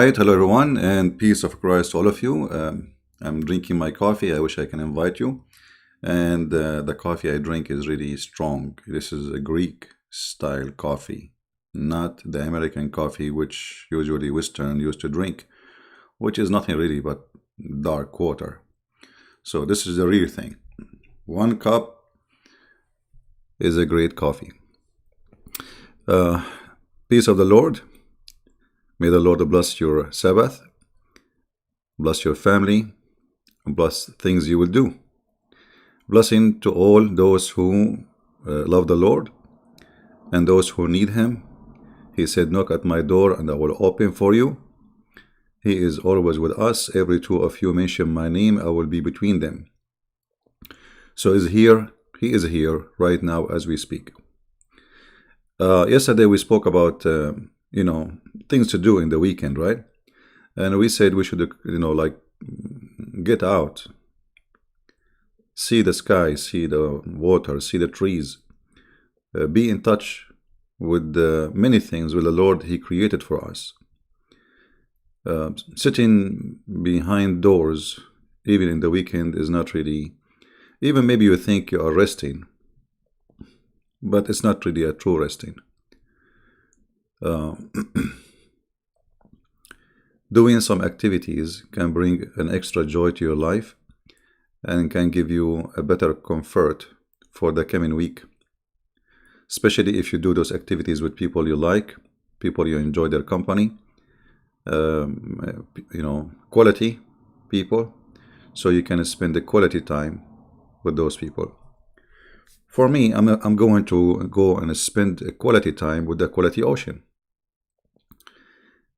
right, hello everyone, and peace of Christ to all of you. I'm drinking my coffee. I wish I can invite you. And the coffee I drink is really strong. This is a Greek style coffee, not the American coffee, which usually Western used to drink, which is nothing really but dark water. So this is the real thing. One cup is a great coffee. Uh, Peace of the Lord. May the Lord bless your Sabbath, bless your family, and bless things you will do. Blessing to all those who love the Lord and those who need Him. He said, knock at my door and I will open for you. He is always with us. Every two of you mention my name, I will be between them. So He is here right now as we speak. Yesterday we spoke about, things to do in the weekend, right? And we said we should, get out, see the sky, see the water, see the trees, be in touch with many things with the Lord He created for us. Sitting behind doors, even in the weekend, is not really, even maybe you think you are resting, but it's not really a true resting. Doing some activities can bring an extra joy to your life and can give you a better comfort for the coming week, especially if you do those activities with people you like, people you enjoy their company, quality people, so you can spend the quality time with those people. For me, I'm going to go and spend a quality time with the quality ocean.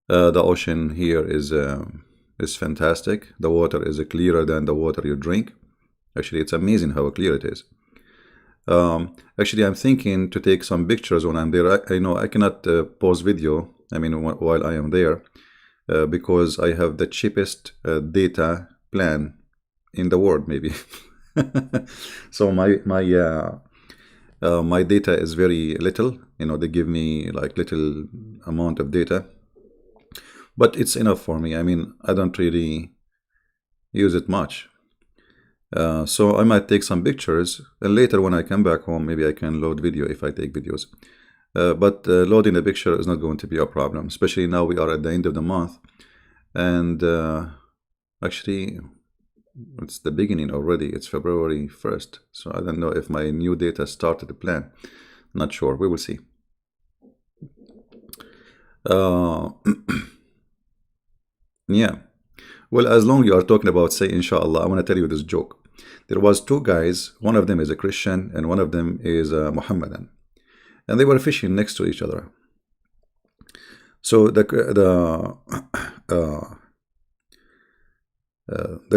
The ocean here is fantastic. The water is clearer than the water you drink. Actually, it's amazing how clear it is. Actually, I'm thinking to take some pictures when I'm there. I know I cannot pause video, while I am there, because I have the cheapest data plan in the world, maybe. So my data is very little. They give me like little amount of data, but it's enough for me. I don't really use it much. So I might take some pictures, and later when I come back home, maybe I can load video if I take videos. But loading the picture is not going to be a problem, especially now we are at the end of the month. And actually, it's the beginning already. It's February 1st. So I don't know if my new data started the plan. Not sure. We will see. Yeah. Well, as long you are talking about say inshallah, I want to tell you this joke. There was two guys. One of them is a Christian and one of them is a Muhammadan. And they were fishing next to each other. So the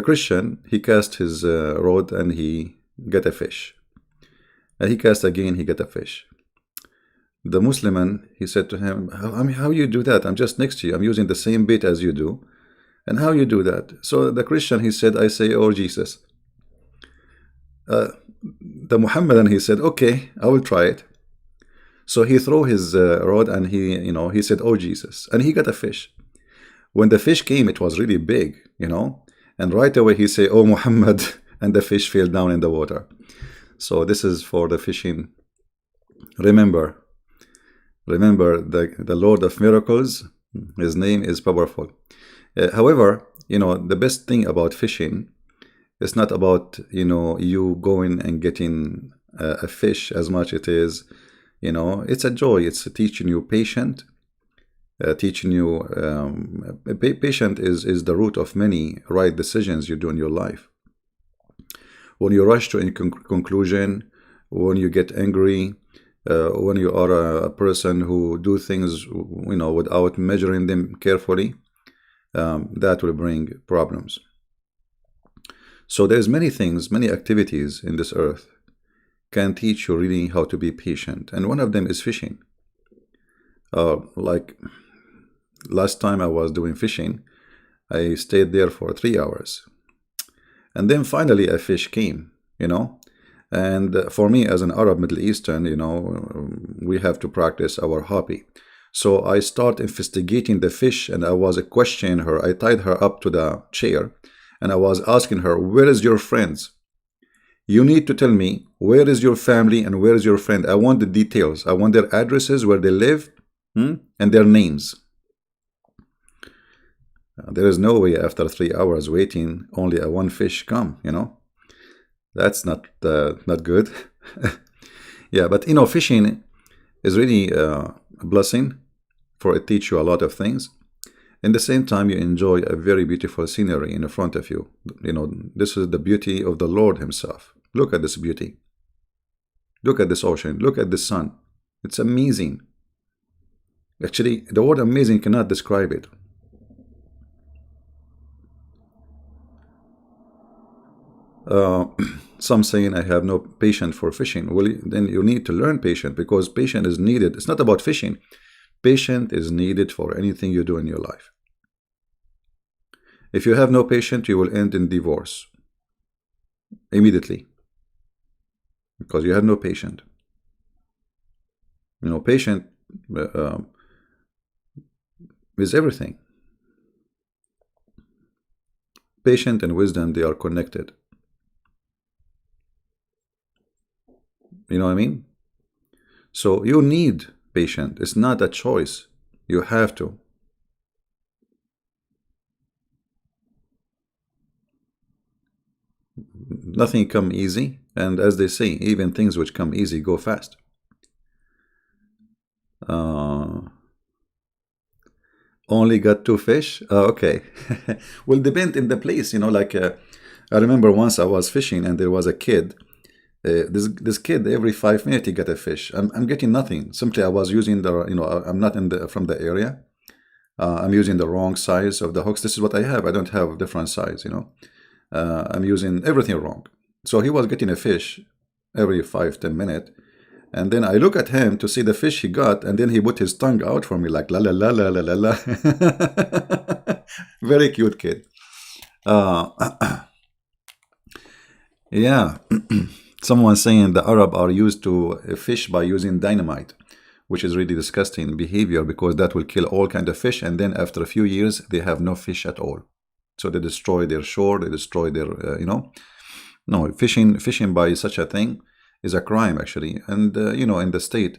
Christian, he cast his rod and he get a fish. And he cast again, he get a fish. The Muslim, he said to him, how you do that? I'm just next to you. I'm using the same bait as you do. And how you do that? So the Christian, he said, I say, oh Jesus. The Muhammadan, he said, okay, I will try it. So he threw his rod and he said, oh Jesus. And he got a fish. When the fish came, it was really big, And right away he said, oh Muhammad, and the fish fell down in the water. So this is for the fishing. Remember the Lord of miracles, His name is powerful. However, the best thing about fishing is not about, you going and getting a fish as much it is, it's a joy. It's teaching you patient, teaching you, patient is the root of many right decisions you do in your life. When you rush to a conclusion, when you get angry, when you are a person who do things, without measuring them carefully, that will bring problems. So there's many things, many activities in this earth can teach you really how to be patient. And one of them is fishing. Like last time I was doing fishing, I stayed there for 3 hours. And then finally a fish came, And for me as an Arab Middle Eastern, we have to practice our hobby. So I start investigating the fish, and I was questioning her. I tied her up to the chair, and I was asking her, where is your friends? You need to tell me, where is your family and where is your friend? I want the details. I want their addresses, where they live, and their names. There is no way after 3 hours waiting, only a one fish come, That's not good. Yeah, but fishing is really a blessing, for it teach you a lot of things. In the same time, you enjoy a very beautiful scenery in front of you. This is the beauty of the Lord himself. Look at this beauty. Look at this ocean. Look at the sun. It's amazing. Actually, the word amazing cannot describe it. Some saying I have no patience for fishing. Well, then you need to learn patience, because patience is needed. It's not about fishing. Patience is needed for anything you do in your life. If you have no patience, you will end in divorce immediately, because you have no patience. Patience is everything. Patience and wisdom, they are connected. You know what I mean? So you need patience. It's not a choice. You have to. Nothing come easy. And as they say, even things which come easy go fast. Only got 2 fish? Okay. Will depend in the place. I remember once I was fishing and there was a kid. This kid, every 5 minutes he got a fish. I'm getting nothing. Simply I was using the, I'm not from the area. I'm using the wrong size of the hooks. This is what I have. I don't have different size, I'm using everything wrong. So he was getting a fish every 5-10 minutes. And then I look at him to see the fish he got, and then he put his tongue out for me like la la la la la la la. Very cute kid. Yeah. Someone saying the Arab are used to fish by using dynamite, which is really disgusting behavior, because that will kill all kind of fish, and then after a few years they have no fish at all. So they destroy their shore, they destroy their, No, fishing by such a thing is a crime, actually. And, in the state,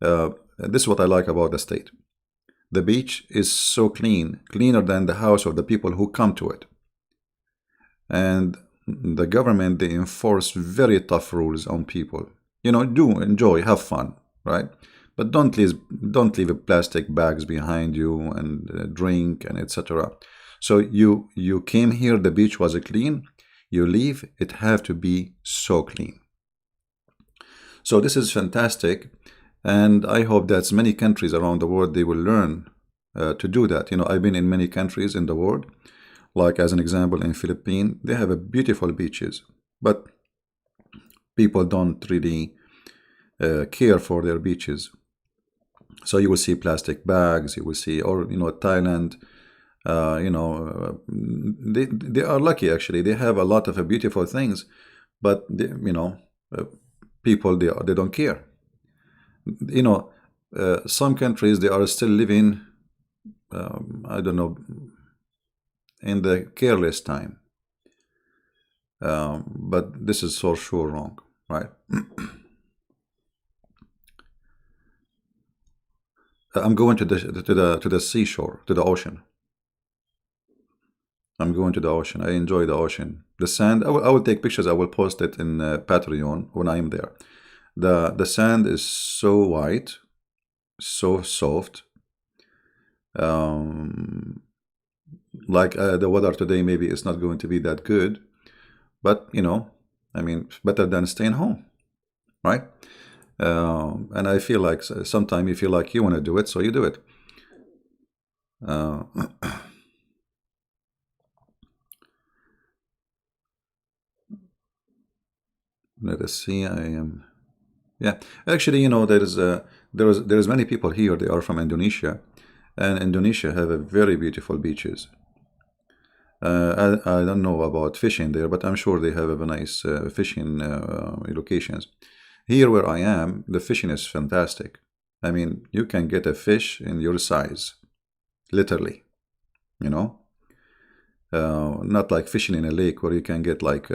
this is what I like about the state. The beach is so clean, cleaner than the house of the people who come to it. And the government, they enforce very tough rules on people. Do enjoy, have fun, right? But don't leave plastic bags behind you and drink and etc. So you came here, the beach was clean. You leave, it have to be so clean. So this is fantastic, and I hope that many countries around the world, they will learn to do that. I've been in many countries in the world, like as an example in Philippines, they have beautiful beaches, but people don't really care for their beaches. So you will see plastic bags, you will see, or Thailand, they are lucky, actually. They have a lot of beautiful things, but people, they don't care. Some countries, they are still living, I don't know, in the careless time. But this is for sure wrong, right? I'm going to the seashore, to the ocean. I'm going to the ocean. I enjoy the ocean. The sand, I will take pictures. I will post it in Patreon when I'm there. The sand is so white, so soft. Like the weather today, maybe it's not going to be that good. But, better than staying home, right? And I feel like sometimes you feel like you want to do it, so you do it. Let us see. Yeah. Actually, there's many people here. They are from Indonesia, and Indonesia have a very beautiful beaches. I don't know about fishing there, but I'm sure they have a nice fishing locations. Here where I am, the fishing is fantastic. I mean, you can get a fish in your size, literally, you know. Not like fishing in a lake where you can get like,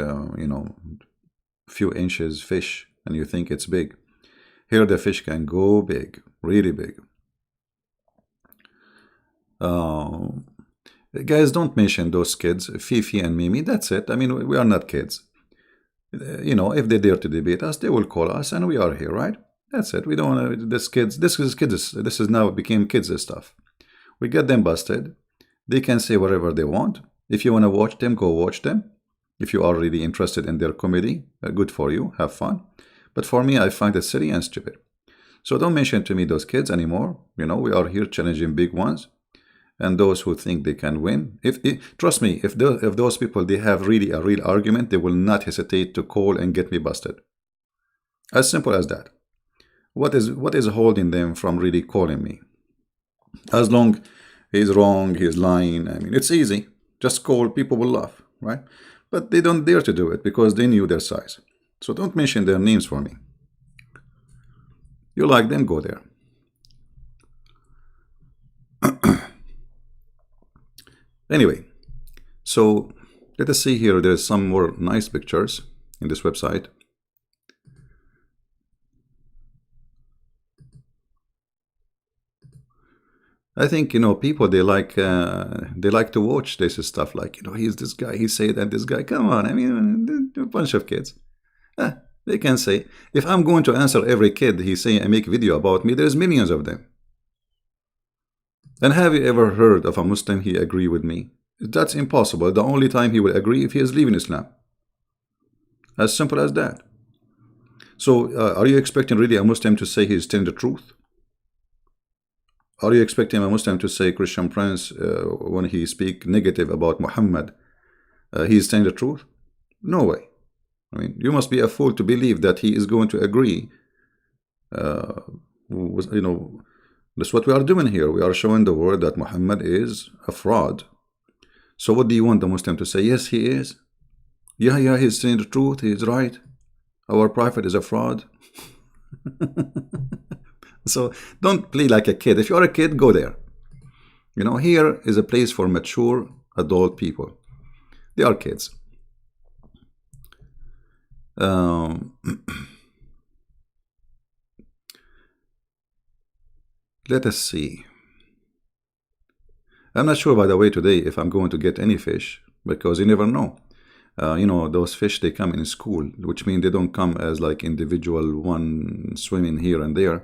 few inches fish and you think it's big. Here the fish can go big, really big. Guys, don't mention those kids, Fifi and Mimi. That's it. I mean, we are not kids. If they dare to debate us, they will call us, and we are here, right? That's it. We don't want to. This kids. This is kids. This is now became kids stuff. We get them busted. They can say whatever they want. If you want to watch them, go watch them. If you are really interested in their comedy, good for you. Have fun. But for me, I find it silly and stupid. So don't mention to me those kids anymore. We are here challenging big ones, and those who think they can win. Trust me, if those people they have really a real argument, they will not hesitate to call and get me busted. As simple as that. What is holding them from really calling me? As long he's wrong, he's lying. I mean, it's easy. Just call. People will laugh, right? But they don't dare to do it because they knew their size. So don't mention their names for me. You like them, go there. Anyway, so let us see here. There's some more nice pictures in this website. I think people they like to watch this stuff. Like he's this guy. He said that this guy. Come on, I mean a bunch of kids. They can say if I'm going to answer every kid he say and make video about me. There's millions of them. And have you ever heard of a Muslim he agree with me? That's impossible. The only time he will agree if he is leaving Islam. As simple as that. So are you expecting really a Muslim to say he's telling the truth? Are you expecting a Muslim to say Christian Prince when he speak negative about Muhammad, he's telling the truth? No way. I mean, you must be a fool to believe that he is going to agree. That's what we are doing here. We are showing the world that Muhammad is a fraud. So what do you want the Muslim to say? Yes, he is. Yeah, he's saying the truth. He's right. Our prophet is a fraud. So don't play like a kid. If you're a kid, go there. Here is a place for mature adult people. They are kids. Let us see. I'm not sure, by the way, today if I'm going to get any fish, because you never know. Those fish, they come in school, which means they don't come as like individual one swimming here and there.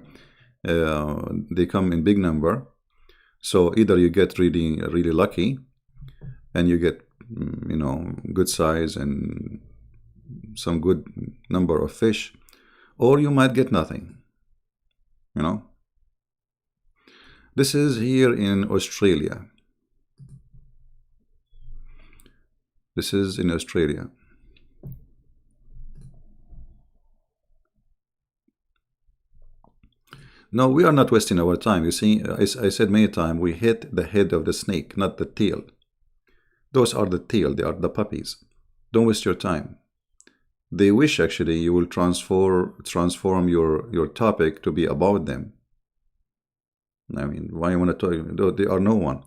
They come in big number. So either you get really, really lucky and you get, good size and some good number of fish, or you might get nothing. This is here in Australia. This is in Australia. No, we are not wasting our time. You see, I said many times, we hit the head of the snake, not the tail. Those are the tail. They are the puppies. Don't waste your time. They wish actually you will transform your topic to be about them. I mean, why you want to talk? They are no one.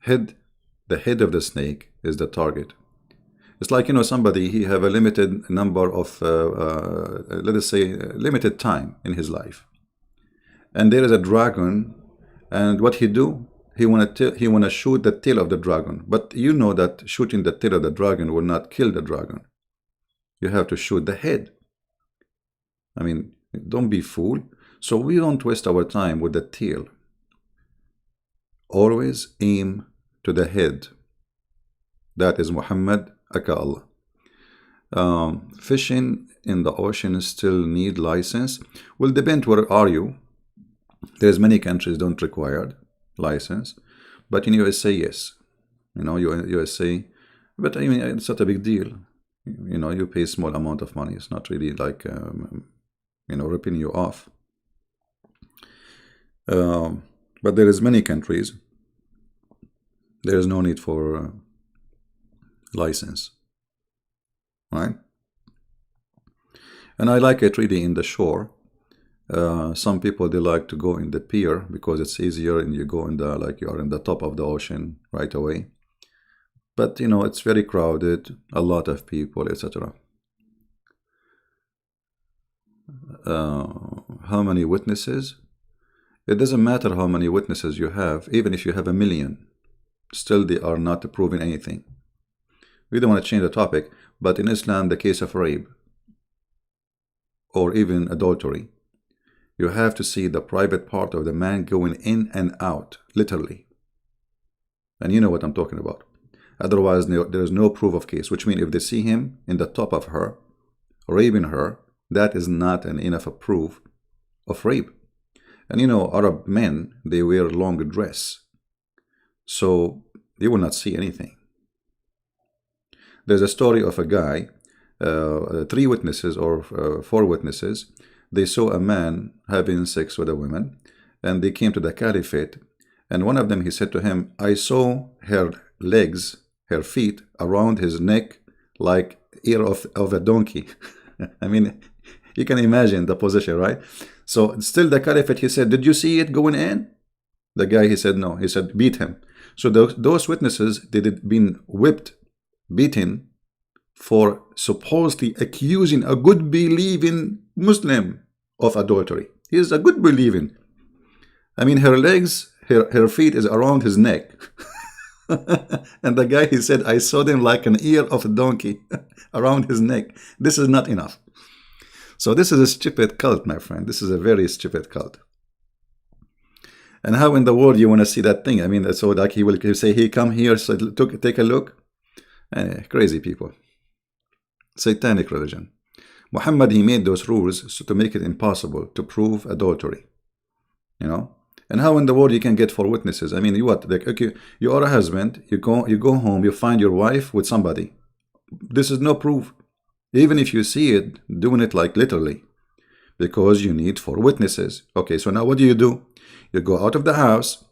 The head of the snake is the target. It's like, somebody, he have a limited number of, let us say, limited time in his life. And there is a dragon, and what he do? He wanna shoot the tail of the dragon. But you know that shooting the tail of the dragon will not kill the dragon. You have to shoot the head. I mean, don't be fool. So we don't waste our time with the tail. Always aim to the head. That is Muhammad aka Allah. Fishing in the ocean still need license. Will depend where are you. There's many countries don't require license, but in USA, yes. USA, but I mean it's not a big deal. You pay a small amount of money. It's not really like ripping you off. But there is many countries. There is no need for license, right? And I like it really in the shore. Some people, they like to go in the pier because it's easier and you go in the, like you are in the top of the ocean right away. But it's very crowded, a lot of people, etc. How many witnesses? It doesn't matter how many witnesses you have, even if you have 1,000,000, still they are not proving anything. We don't want to change the topic, but in Islam, the case of rape or even adultery, you have to see the private part of the man going in and out, literally. And you know what I'm talking about. Otherwise, there is no proof of case, which means if they see him in the top of her, raping her, that is not enough a proof of rape. And Arab men, they wear long dress, so they will not see anything. There's a story of a guy, 3 witnesses or 4 witnesses. They saw a man having sex with a woman, and they came to the caliphate. And one of them, he said to him, I saw her legs, her feet around his neck like ear of a donkey. I mean, you can imagine the position, right? So still the caliphate, he said, did you see it going in? The guy, he said, no. He said, beat him. So those witnesses, they had been whipped, beaten, for supposedly accusing a good believing Muslim of adultery. He is a good believing. I mean, her legs, her feet is around his neck. And the guy, he said, I saw them like an ear of a donkey around his neck. This is not enough. So this is a stupid cult, my friend. This is a very stupid cult. And how in the world you want to see that thing? I mean, so like he will say, hey, come here, so take a look. Crazy people. Satanic religion. Muhammad, he made those rules so to make it impossible to prove adultery. And how in the world you can get 4 witnesses? I mean, you what? Like, okay, you are a husband. You go home. You find your wife with somebody. This is no proof. Even if you see it, doing it like literally, because you need 4 witnesses. Okay, so now what do? You go out of the house.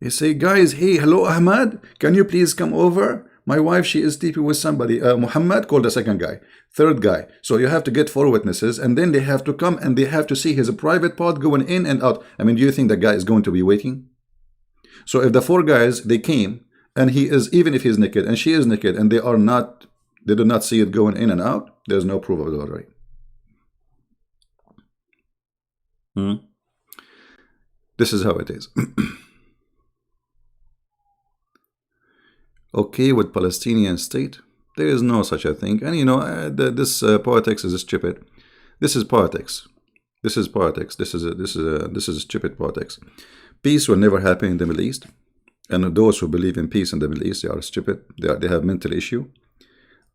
You say, guys, hey, hello, Ahmad. Can you please come over? My wife, she is sleeping with somebody. Muhammad, called the second guy. Third guy. So you have to get 4 witnesses, and then they have to come and they have to see his private part going in and out. I mean, do you think the guy is going to be waiting? So if the 4 guys, they came, and he is, even if he's naked and she is naked, and they do not see it going in and out, there's no proof of adultery. This is how it is. Okay, with Palestinian state, there is no such a thing. And this politics is stupid. This is politics. This is politics. This is stupid politics. Peace will never happen in the Middle East. And those who believe in peace in the Middle East, they are stupid. They have mental issue.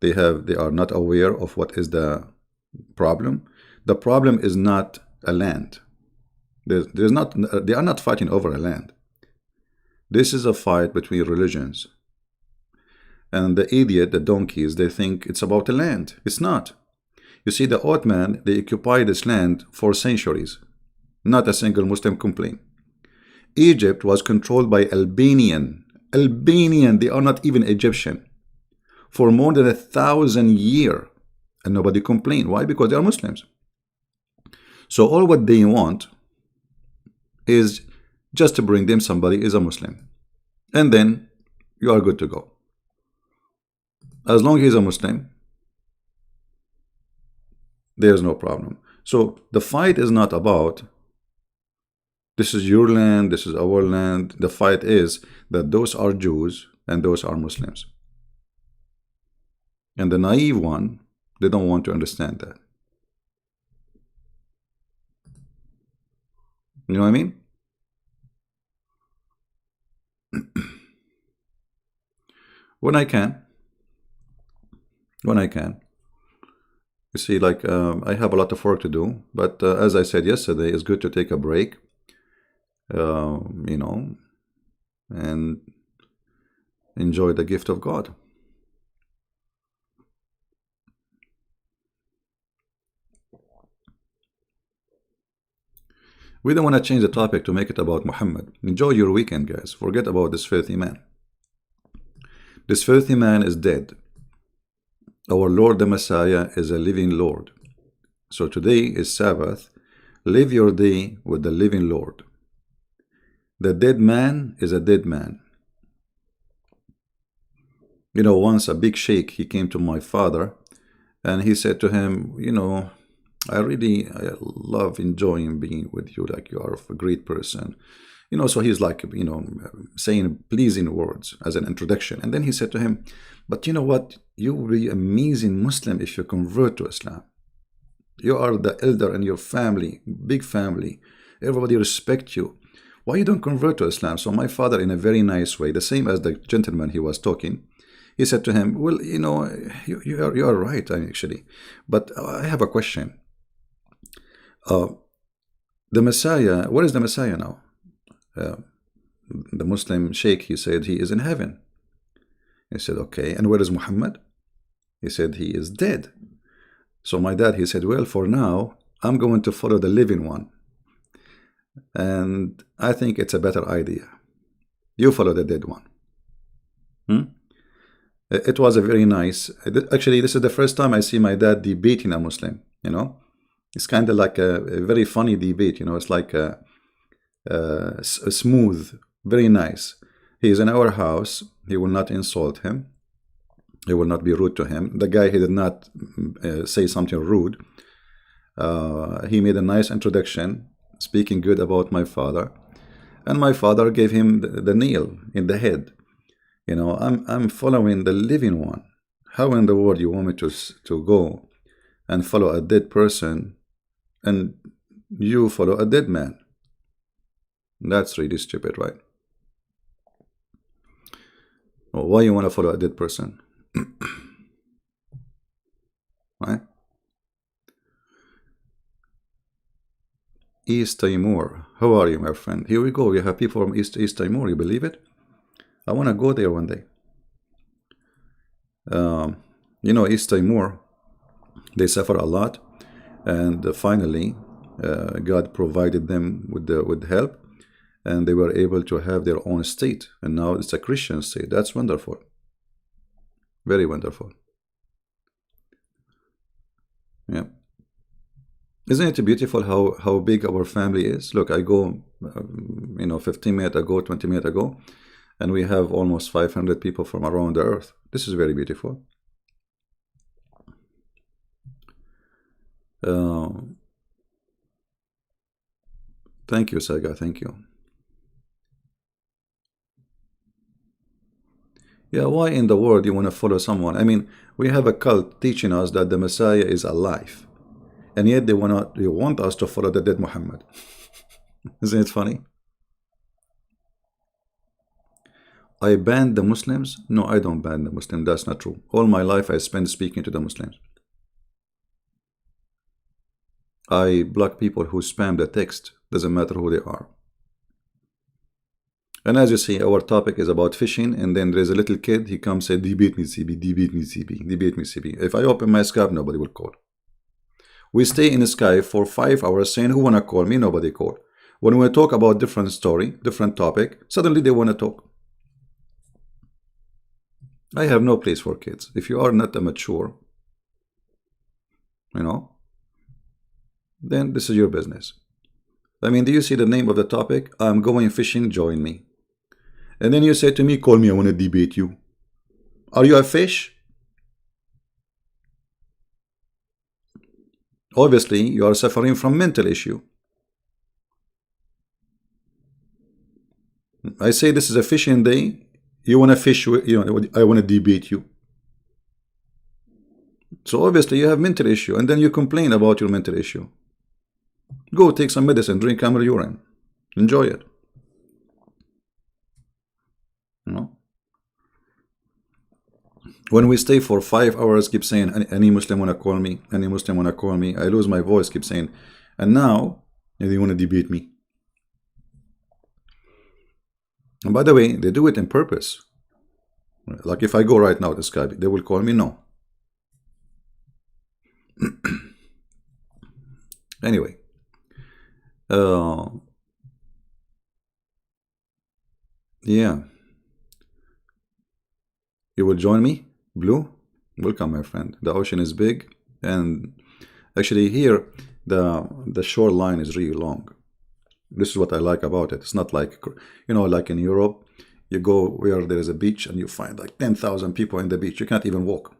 They are not aware of what is the problem. The problem is not a land. They are not fighting over a land. This is a fight between religions. And the idiot, the donkeys, they think it's about the land. It's not. You see, the Ottoman, they occupied this land for centuries. Not a single Muslim complained. Egypt was controlled by Albanian. They are not even Egyptian. For more than 1,000 years. And nobody complained. Why? Because they are Muslims. So all what they want is just to bring them somebody is a Muslim. And then you are good to go. As long as he's a Muslim, there's no problem. So the fight is not about this is your land, this is our land. The fight is that those are Jews and those are Muslims. And the naive one, they don't want to understand that. You know what I mean? When I can. You see, like, I have a lot of work to do, but as I said yesterday, it's good to take a break, and enjoy the gift of God. We don't want to change the topic to make it about Muhammad. Enjoy your weekend, guys. Forget about this filthy man. This filthy man is dead. Our Lord the Messiah is a living Lord. So today is Sabbath. Live your day with the living Lord. The dead man is a dead man. You know, once a big sheikh, he came to my father and he said to him, you know, I love enjoying being with you. Like, you are a great person. You know, so he's like, you know, saying pleasing words as an introduction. And then he said to him, but you know what? You will be an amazing Muslim if you convert to Islam. You are the elder in your family, big family. Everybody respects you. Why you don't convert to Islam? So my father, in a very nice way, the same as the gentleman he was talking, he said to him, well, you know, you are right, actually. But I have a question. The Messiah, where is the Messiah now? The Muslim sheikh, he said he is in heaven. He said, okay, and where is Muhammad? He said he is dead. So my dad, he said, well, for now, I'm going to follow the living one. And I think it's a better idea. You follow the dead one. It was a very nice, actually, this is the first time I see my dad debating a Muslim, you know. It's kind of like a very funny debate, you know. It's like a smooth, very nice. He is in our house. He will not insult him. He will not be rude to him. The guy, he did not say something rude. He made a nice introduction, speaking good about my father. And my father gave him the nail in the head. You know, I'm following the living one. How in the world you want me to go and follow a dead person and you follow a dead man? That's really stupid, right? Well, why you want to follow a dead person? Right? East Timor. How are you, my friend? Here we go. We have people from East Timor. You believe it? I want to go there one day. You know, East Timor, they suffer a lot, and finally, God provided them with help, and they were able to have their own state. And now it's a Christian state. That's wonderful. Very wonderful. Yeah. Isn't it beautiful how big our family is? Look, I go, you know, 15 minutes ago, 20 minutes ago, and we have almost 500 people from around the earth. This is very beautiful. Thank you, Saga. Thank you. Yeah, why in the world you want to follow someone? I mean, we have a cult teaching us that the Messiah is alive, and yet they want us to follow the dead Muhammad. Isn't it funny? I banned the Muslims? No, I don't ban the Muslims. That's not true. All my life I spent speaking to the Muslims. I block people who spam the text. Doesn't matter who they are. And as you see, our topic is about fishing, and then there's a little kid, he comes and says, debate me, CB, debate me, CB, debate me, CB. If I open my Skype, nobody will call. We stay in Skype for 5 hours saying, who want to call me? Nobody call. When we talk about different story, different topic, suddenly they want to talk. I have no place for kids. If you are not a mature, you know, then this is your business. I mean, do you see the name of the topic? I'm going fishing, join me. And then you say to me, call me, I want to debate you. Are you a fish? Obviously, you are suffering from mental issue. I say this is a fishing day. You want to fish, you know, I want to debate you. So obviously you have mental issue, and then you complain about your mental issue. Go take some medicine, drink camel urine. Enjoy it. You know? When we stay for 5 hours, keep saying, any Muslim want to call me? Any Muslim want to call me? I lose my voice, keep saying, and now they want to debate me. And by the way, they do it on purpose. Like if I go right now to Skype, they will call me? No. Anyway. Yeah. You will join me? Blue? Welcome, my friend. The ocean is big. And actually here, the shoreline is really long. This is what I like about it. It's not like, like in Europe, you go where there is a beach and you find like 10,000 people in the beach. You can't even walk.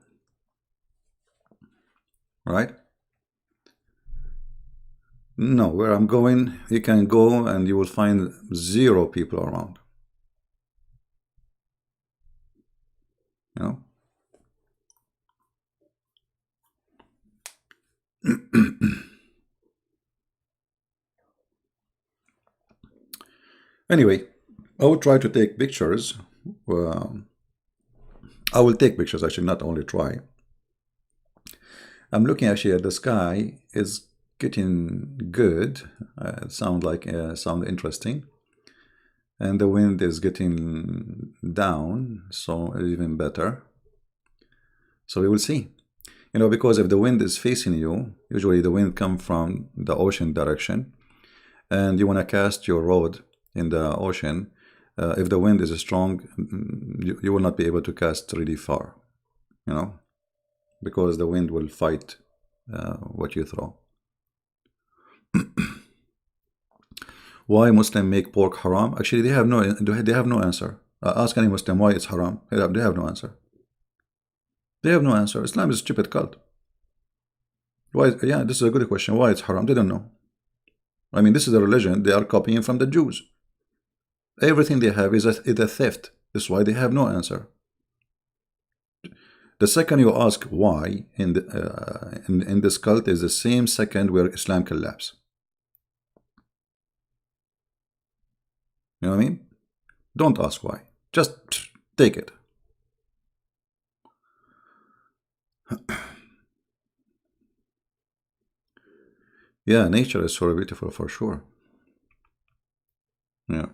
Right? No, where I'm going, you can go and you will find 0 people around. You know? Anyway, I will try to take pictures. I will take pictures, actually, not only try. I'm looking actually at the sky. It's getting good. Sound interesting. And the wind is getting down, so even better. So we will see. Because if the wind is facing you, usually the wind comes from the ocean direction, and you want to cast your rod in the ocean. If the wind is strong, you will not be able to cast really far, because the wind will fight what you throw. Why Muslims make pork haram? Actually, they have no answer. Ask any Muslim why it's haram. They have no answer. They have no answer. Islam is a stupid cult. Why? Yeah, this is a good question. Why it's haram? They don't know. I mean, this is a religion they are copying from the Jews. Everything they have is a theft. That's why they have no answer. The second you ask why in this cult is the same second where Islam collapses. You know what I mean? Don't ask why. Just take it. Yeah, nature is so beautiful for sure. Yeah.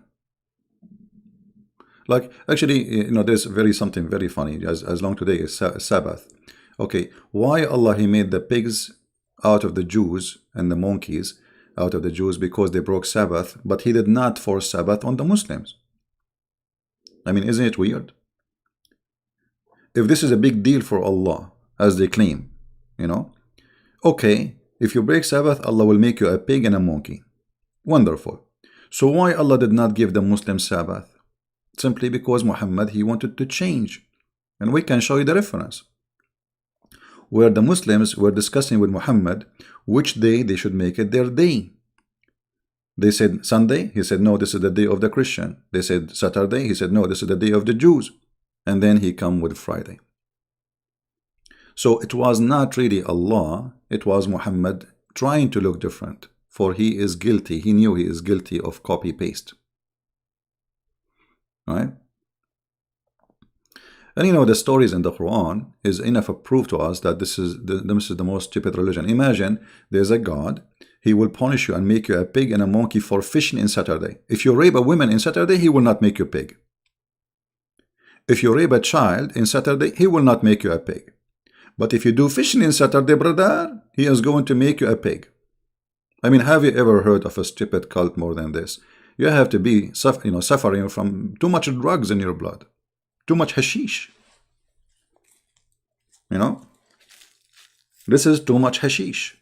Like, actually, there's something very funny. As long today is Sabbath. Okay, why Allah He made the pigs out of the Jews and the monkeys out of the Jews? Because they broke Sabbath, but He did not force Sabbath on the Muslims. I mean, isn't it weird? If this is a big deal for Allah, as they claim, okay, if you break Sabbath, Allah will make you a pig and a monkey. Wonderful. So why Allah did not give the Muslims Sabbath? Simply because Muhammad, he wanted to change. And we can show you the reference. Where the Muslims were discussing with Muhammad which day they should make it their day. They said Sunday. He said, no, this is the day of the Christian. They said Saturday. He said, no, this is the day of the Jews. And then he come with Friday. So it was not really Allah. It was Muhammad trying to look different. For he is guilty. He knew he is guilty of copy-paste. Right? And the stories in the Quran is enough of proof to us that this is the most stupid religion. Imagine there's a God. He will punish you and make you a pig and a monkey for fishing in Saturday. If you rape a woman in Saturday, he will not make you a pig. If you rape a child in Saturday, he will not make you a pig. But if you do fishing in Saturday, brother, he is going to make you a pig. I mean, have you ever heard of a stupid cult more than this? You have to be suffering from too much drugs in your blood. Too much hashish. This is too much hashish.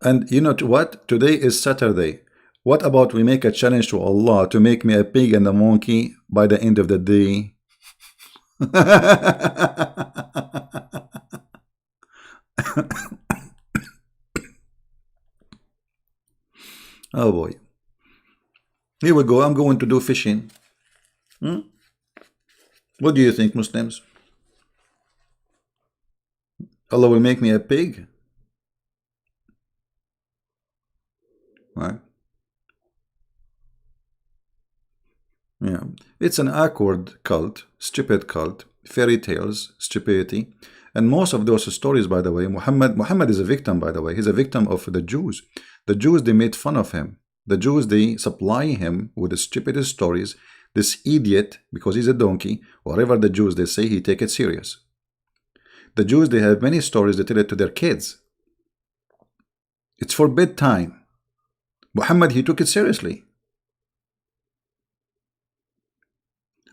And you know what? Today is Saturday. What about we make a challenge to Allah to make me a pig and a monkey by the end of the day? Oh boy. Here we go. I'm going to do fishing. What do you think, Muslims? Allah will make me a pig? Right? Yeah. It's an awkward cult, stupid cult, fairy tales, stupidity. And most of those stories, by the way, Muhammad is a victim, by the way. He's a victim of the Jews. The Jews, they made fun of him. The Jews, they supply him with the stupidest stories. This idiot, because he's a donkey, whatever the Jews, they say, he take it serious. The Jews, they have many stories they tell it to their kids. It's for bedtime. Muhammad, he took it seriously.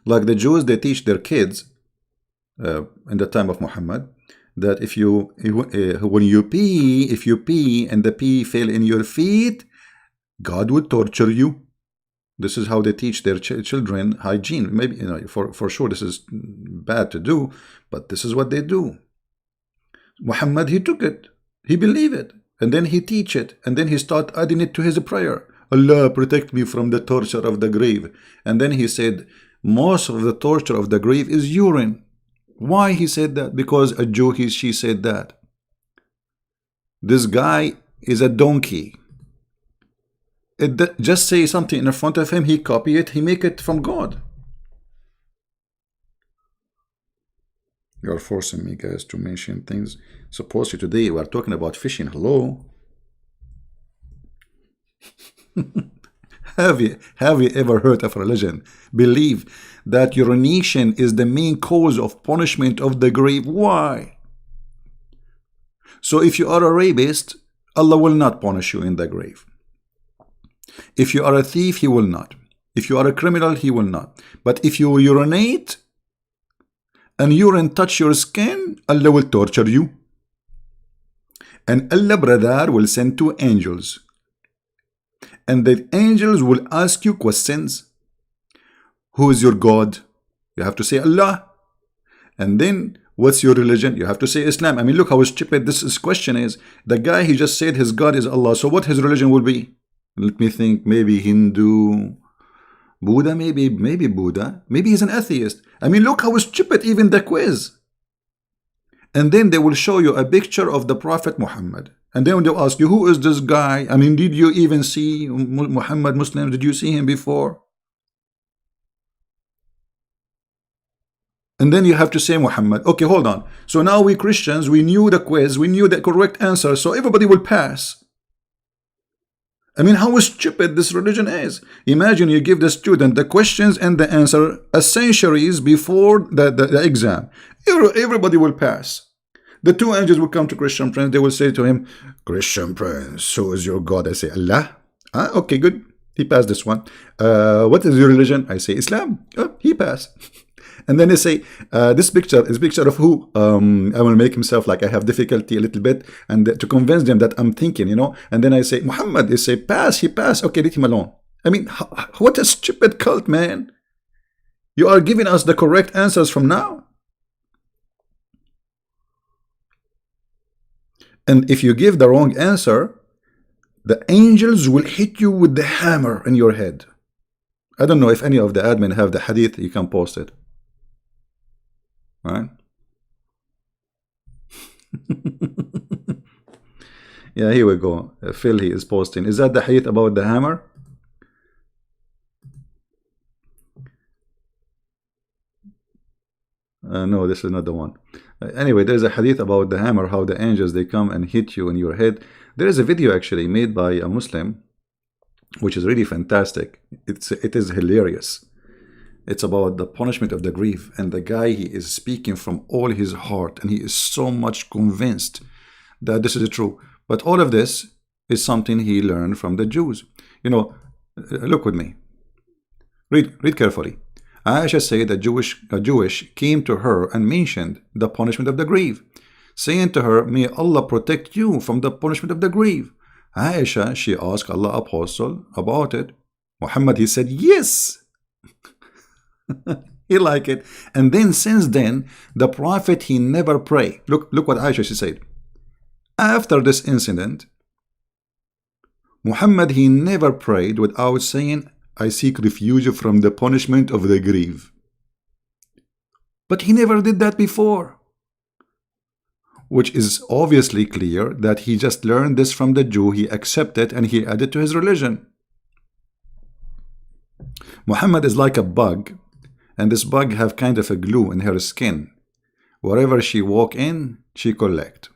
Like the Jews, they teach their kids in the time of Muhammad, that if you when you pee, if you pee and the pee fell in your feet, God would torture you. This is how they teach their children hygiene. Maybe, you know, for sure this is bad to do, but this is what they do. Muhammad, he took it, he believed it, and then he teach it, and then he start adding it to his prayer. Allah, protect me from the torture of the grave. And then he said, most of the torture of the grave is urine. Why he said that? Because a Jew, she said that. This guy is a donkey. Just say something in front of him, he copy it, he make it from God. You are forcing me, guys, to mention things. Supposedly today we are talking about fishing. Hello. Have you ever heard of religion believe that urination is the main cause of punishment of the grave? Why? So if you are a rapist, Allah will not punish you in the grave. If you are a thief, he will not. If you are a criminal, he will not. But if you urinate and urine touch your skin, Allah will torture you. And Allah, brother, will send 2 angels. And the angels will ask you questions. Who is your God? You have to say Allah. And then, what's your religion? You have to say Islam. I mean, look how stupid this question is. The guy, he just said his God is Allah. So what his religion will be? Let me think. Maybe Hindu, Buddha, maybe Buddha. Maybe he's an atheist. I mean, look how stupid even the quiz. And then they will show you a picture of the Prophet Muhammad. And then they'll ask you, who is this guy? I mean, did you even see Muhammad Muslim? Did you see him before? And then you have to say Muhammad. Okay, hold on. So now we Christians, we knew the quiz, we knew the correct answer, so everybody will pass. I mean, how stupid this religion is. Imagine you give the student the questions and the answer a centuries before the exam. Everybody will pass. The 2 angels will come to Christian Prince. They will say to him, Christian Prince, who is your God? I say, Allah. Ah, okay, good. He passed this one. What is your religion? I say, Islam. Oh, he passed. And then they say, this picture is a picture of who? I will make himself like I have difficulty a little bit, and to convince them that I'm thinking, you know. And then I say, Muhammad. They say, pass. He passed. Okay, leave him alone. I mean, what a stupid cult, man. You are giving us the correct answers from now. And if you give the wrong answer, the angels will hit you with the hammer in your head. I don't know if any of the admin have the hadith. You can post it. All right? Yeah, here we go. Phil, he is posting. Is that the hadith about the hammer? No, this is not the one. Anyway, there's a hadith about the hammer, how the angels, they come and hit you in your head. There is a video actually made by a Muslim, which is really fantastic. It is hilarious. It's about the punishment of the grave, and the guy, he is speaking from all his heart, and he is so much convinced that this is true. But all of this is something he learned from the Jews. You know, look with me. Read carefully. Aisha said a Jewish came to her and mentioned the punishment of the grave, saying to her, may Allah protect you from the punishment of the grave. Aisha, she asked Allah Apostle about it. Muhammad, he said, yes. He liked it. And then since then, the Prophet, he never prayed. Look what Aisha, she said. After this incident, Muhammad, he never prayed without saying, I seek refuge from the punishment of the grave. But he never did that before. Which is obviously clear that he just learned this from the Jew, he accepted and he added to his religion. Muhammad is like a bug, and this bug have kind of a glue in her skin. Wherever she walk in, she collect.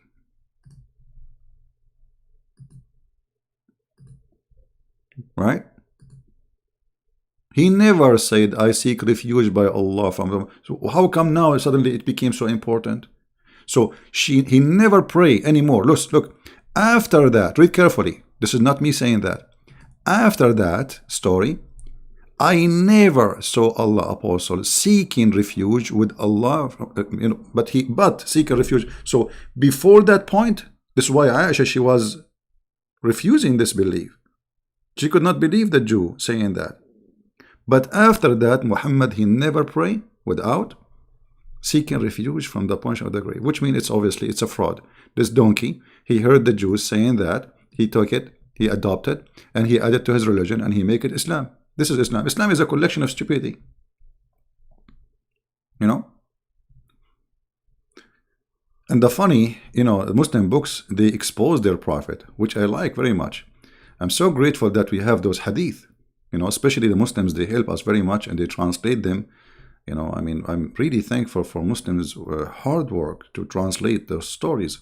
Right? He never said, I seek refuge by Allah from them. So how come now suddenly it became so important? So he never pray anymore. Look. After that, read carefully. This is not me saying that. After that story, I never saw Allah apostle seeking refuge with Allah, but seeking refuge. So before that point, this is why Aisha, she was refusing this belief. She could not believe the Jew saying that. But after that, Muhammad, he never prayed without seeking refuge from the punch of the grave, which means it's a fraud. This donkey, he heard the Jews saying that, he took it, he adopted, and he added to his religion, and he make it Islam. This is Islam. Islam is a collection of stupidity. You know? And the funny, the Muslim books, they expose their prophet, which I like very much. I'm so grateful that we have those hadith. Especially the Muslims, they help us very much, and they translate them. I'm really thankful for Muslims' hard work to translate those stories.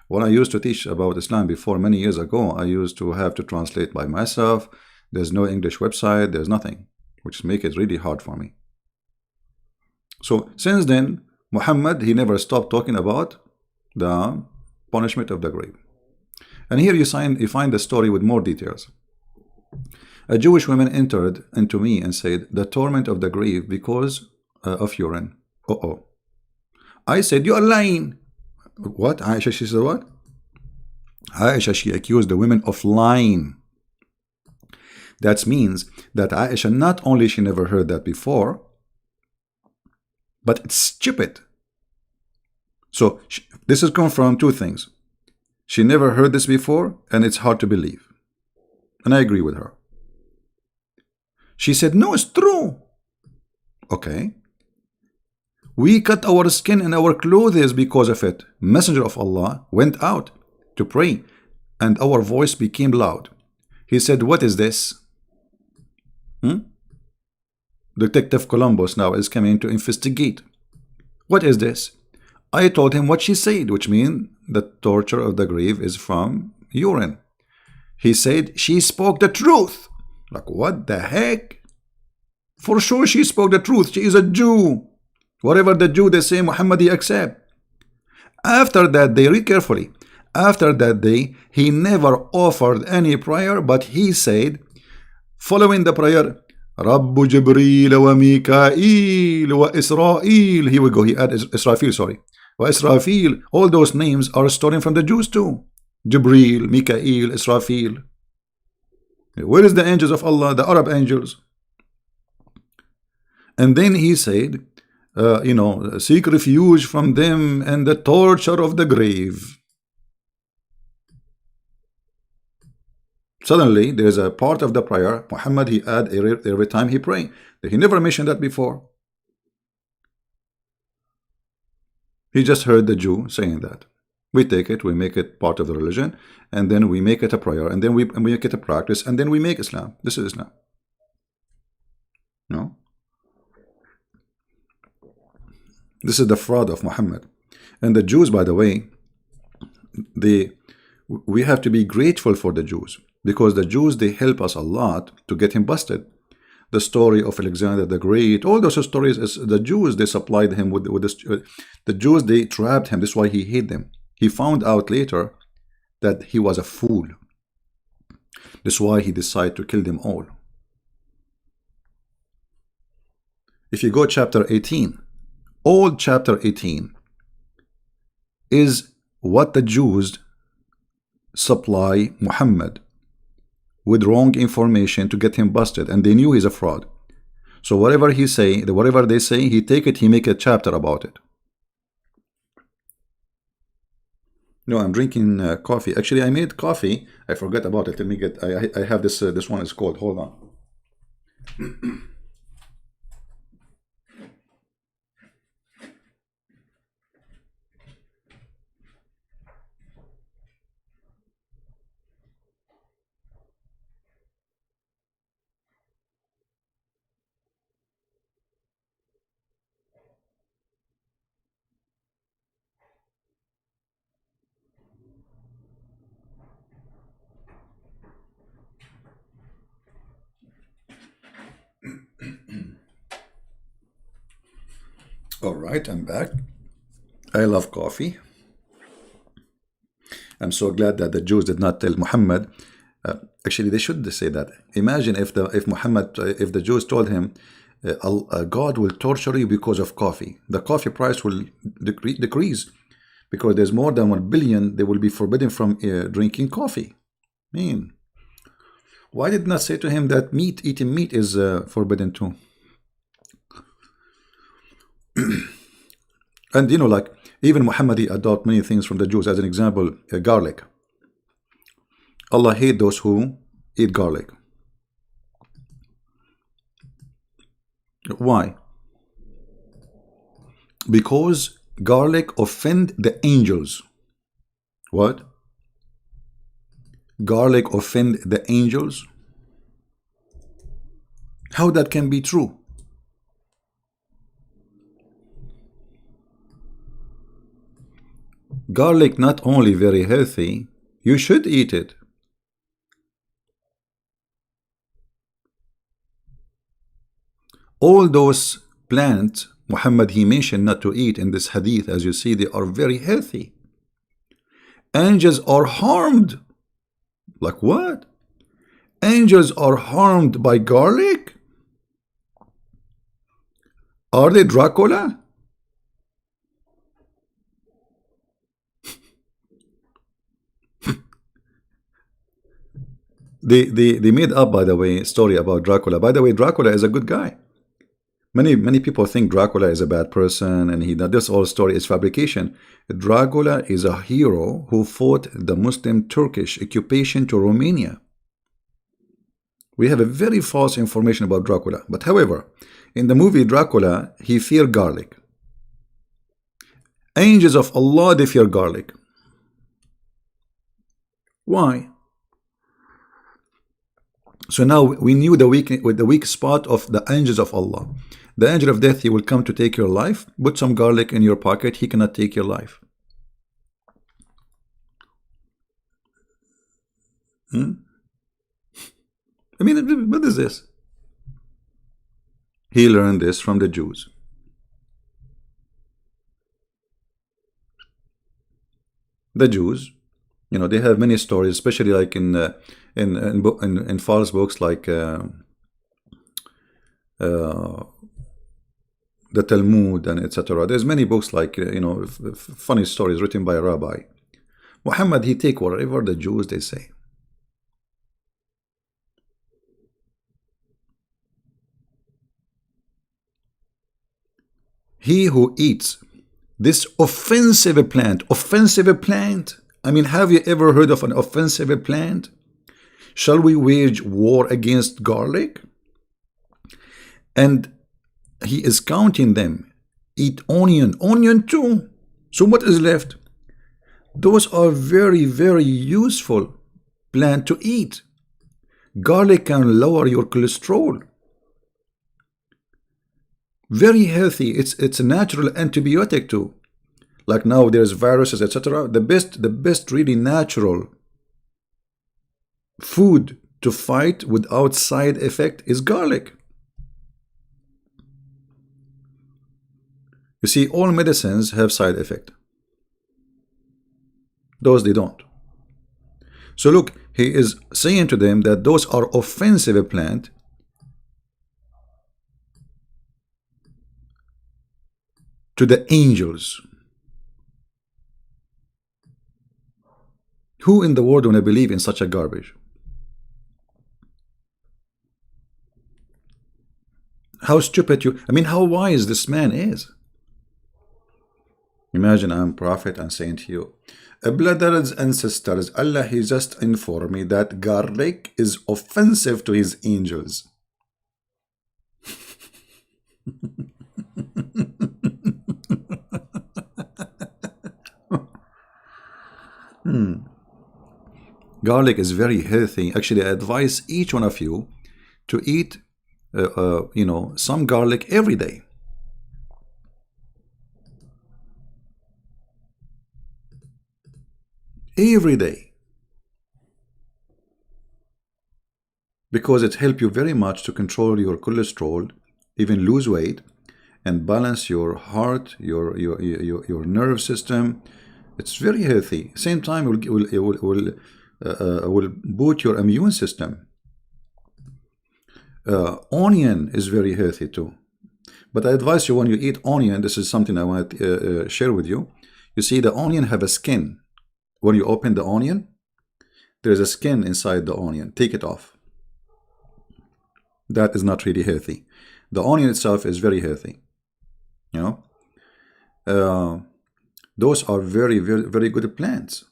When I used to teach about Islam before many years ago, I used to have to translate by myself. There's no English website, there's nothing, which make it really hard for me. So since then, Muhammad, he never stopped talking about the punishment of the grave. And here you find the story with more details. A Jewish woman entered into me and said, the torment of the grave because of urine. I said, you are lying. What? Aisha, she said what? Aisha, she accused the women of lying. That means that Aisha, not only she never heard that before, but it's stupid. So this is confirmed two things. She never heard this before, and it's hard to believe. And I agree with her. She said, no, it's true. Okay. We cut our skin and our clothes because of it. Messenger of Allah went out to pray, and our voice became loud. He said, what is this? Detective Columbus now is coming to investigate. What is this? I told him what she said, which means the torture of the grave is from urine. He said, she spoke the truth. Like, what the heck? For sure she spoke the truth. She is a Jew. Whatever the Jew they say, Muhammad he accept. After that day, read carefully. After that day, he never offered any prayer, but he said, following the prayer, Rabbu Jibreel wa Mikael wa Israel. Here we go. He added Israfil, sorry. Wa Israfil. All those names are stolen from the Jews too. Jibreel, Mikael, Israfil. Where is the angels of Allah, the Arab angels? And then he said, seek refuge from them and the torture of the grave. Suddenly, there is a part of the prayer, Muhammad, he add every time he pray. He never mentioned that before. He just heard the Jew saying that. We take it, we make it part of the religion, and then we make it a prayer, and then we make it a practice, and then we make Islam. This is Islam. No? This is the fraud of Muhammad. And the Jews, by the way, we have to be grateful for the Jews, because the Jews, they help us a lot to get him busted. The story of Alexander the Great, all those stories, is the Jews, they supplied him with this. The Jews, they trapped him. This is why he hid them. He found out later that he was a fool. This is why he decided to kill them all. If you go chapter 18, all chapter 18 is what the Jews supply Muhammad with wrong information to get him busted, and they knew he's a fraud. So whatever he say, whatever they say, he take it, he make a chapter about it. No, I'm drinking coffee. Actually, I made coffee. I forgot about it. Let me get. I have this. This one is cold. Hold on. All right, I'm back. I love coffee. I'm so glad that the Jews did not tell Muhammad. Actually, they should say that. Imagine if the Jews told him, God will torture you because of coffee. The coffee price will decrease because there's more than 1 billion. They will be forbidden from drinking coffee. I mean, why did not say to him that eating meat is forbidden too? And like even Muhammad, he adopt many things from the Jews. As an example, garlic. Allah hates those who eat garlic. Why? Because garlic offend the angels. What? Garlic offend the angels? How that can be true? Garlic not only very healthy, you should eat it. All those plants Muhammad he mentioned not to eat in this hadith, as you see, they are very healthy. Angels are harmed. Like what? Angels are harmed by garlic? Are they Dracula? They made up, by the way, story about Dracula. By the way, Dracula is a good guy. Many people think Dracula is a bad person, and this whole story is fabrication. Dracula is a hero who fought the Muslim Turkish occupation to Romania. We have a very false information about Dracula. But however, in the movie Dracula, he feared garlic. Angels of Allah, they fear garlic. Why? So now we knew the weak spot of the angels of Allah. The angel of death, he will come to take your life. Put some garlic in your pocket, he cannot take your life. I mean, what is this? He learned this from the Jews. The Jews, they have many stories, especially like in false books like the Talmud and etc. There's many books like funny stories written by a rabbi. Muhammad, he take whatever the Jews they say. He who eats this offensive plant, I mean, have you ever heard of an offensive plant? Shall we wage war against garlic? And he is counting them. Eat onion too. So what is left? Those are very, very useful plant to eat. Garlic can lower your cholesterol. Very healthy. It's a natural antibiotic too. Like now there's viruses, etc. The best really natural food to fight without side effect is garlic. You see, all medicines have side effect. Those they don't. So look, he is saying to them that those are offensive plant. To the angels. Who in the world want to believe in such a garbage? How stupid how wise this man is. Imagine I'm prophet and saying to you, brothers and sisters, Allah he just informed me that garlic is offensive to his angels. Garlic is very healthy. Actually, I advise each one of you to eat some garlic every day. Every day. Because it helps you very much to control your cholesterol, even lose weight, and balance your heart, your nerve system. It's very healthy. Same time, it will will boost your immune system. Onion is very healthy too. But I advise you, when you eat onion, this is something I want to share with you. You see, the onion have a skin. When you open the onion, there's a skin inside the onion. Take it off. That is not really healthy. The onion itself is very healthy. You know, those are very, very, very good plants.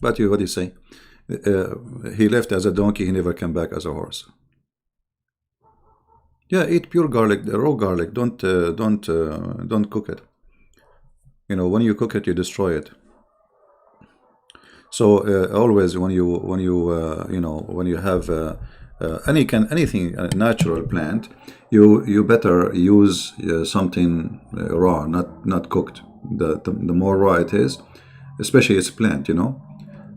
But what do you say? He left as a donkey. He never came back as a horse. Yeah, eat pure garlic, raw garlic. Don't cook it. You know, when you cook it, you destroy it. So always when you have anything natural plant, you better use something raw, not cooked. The more raw it is, especially it's plant,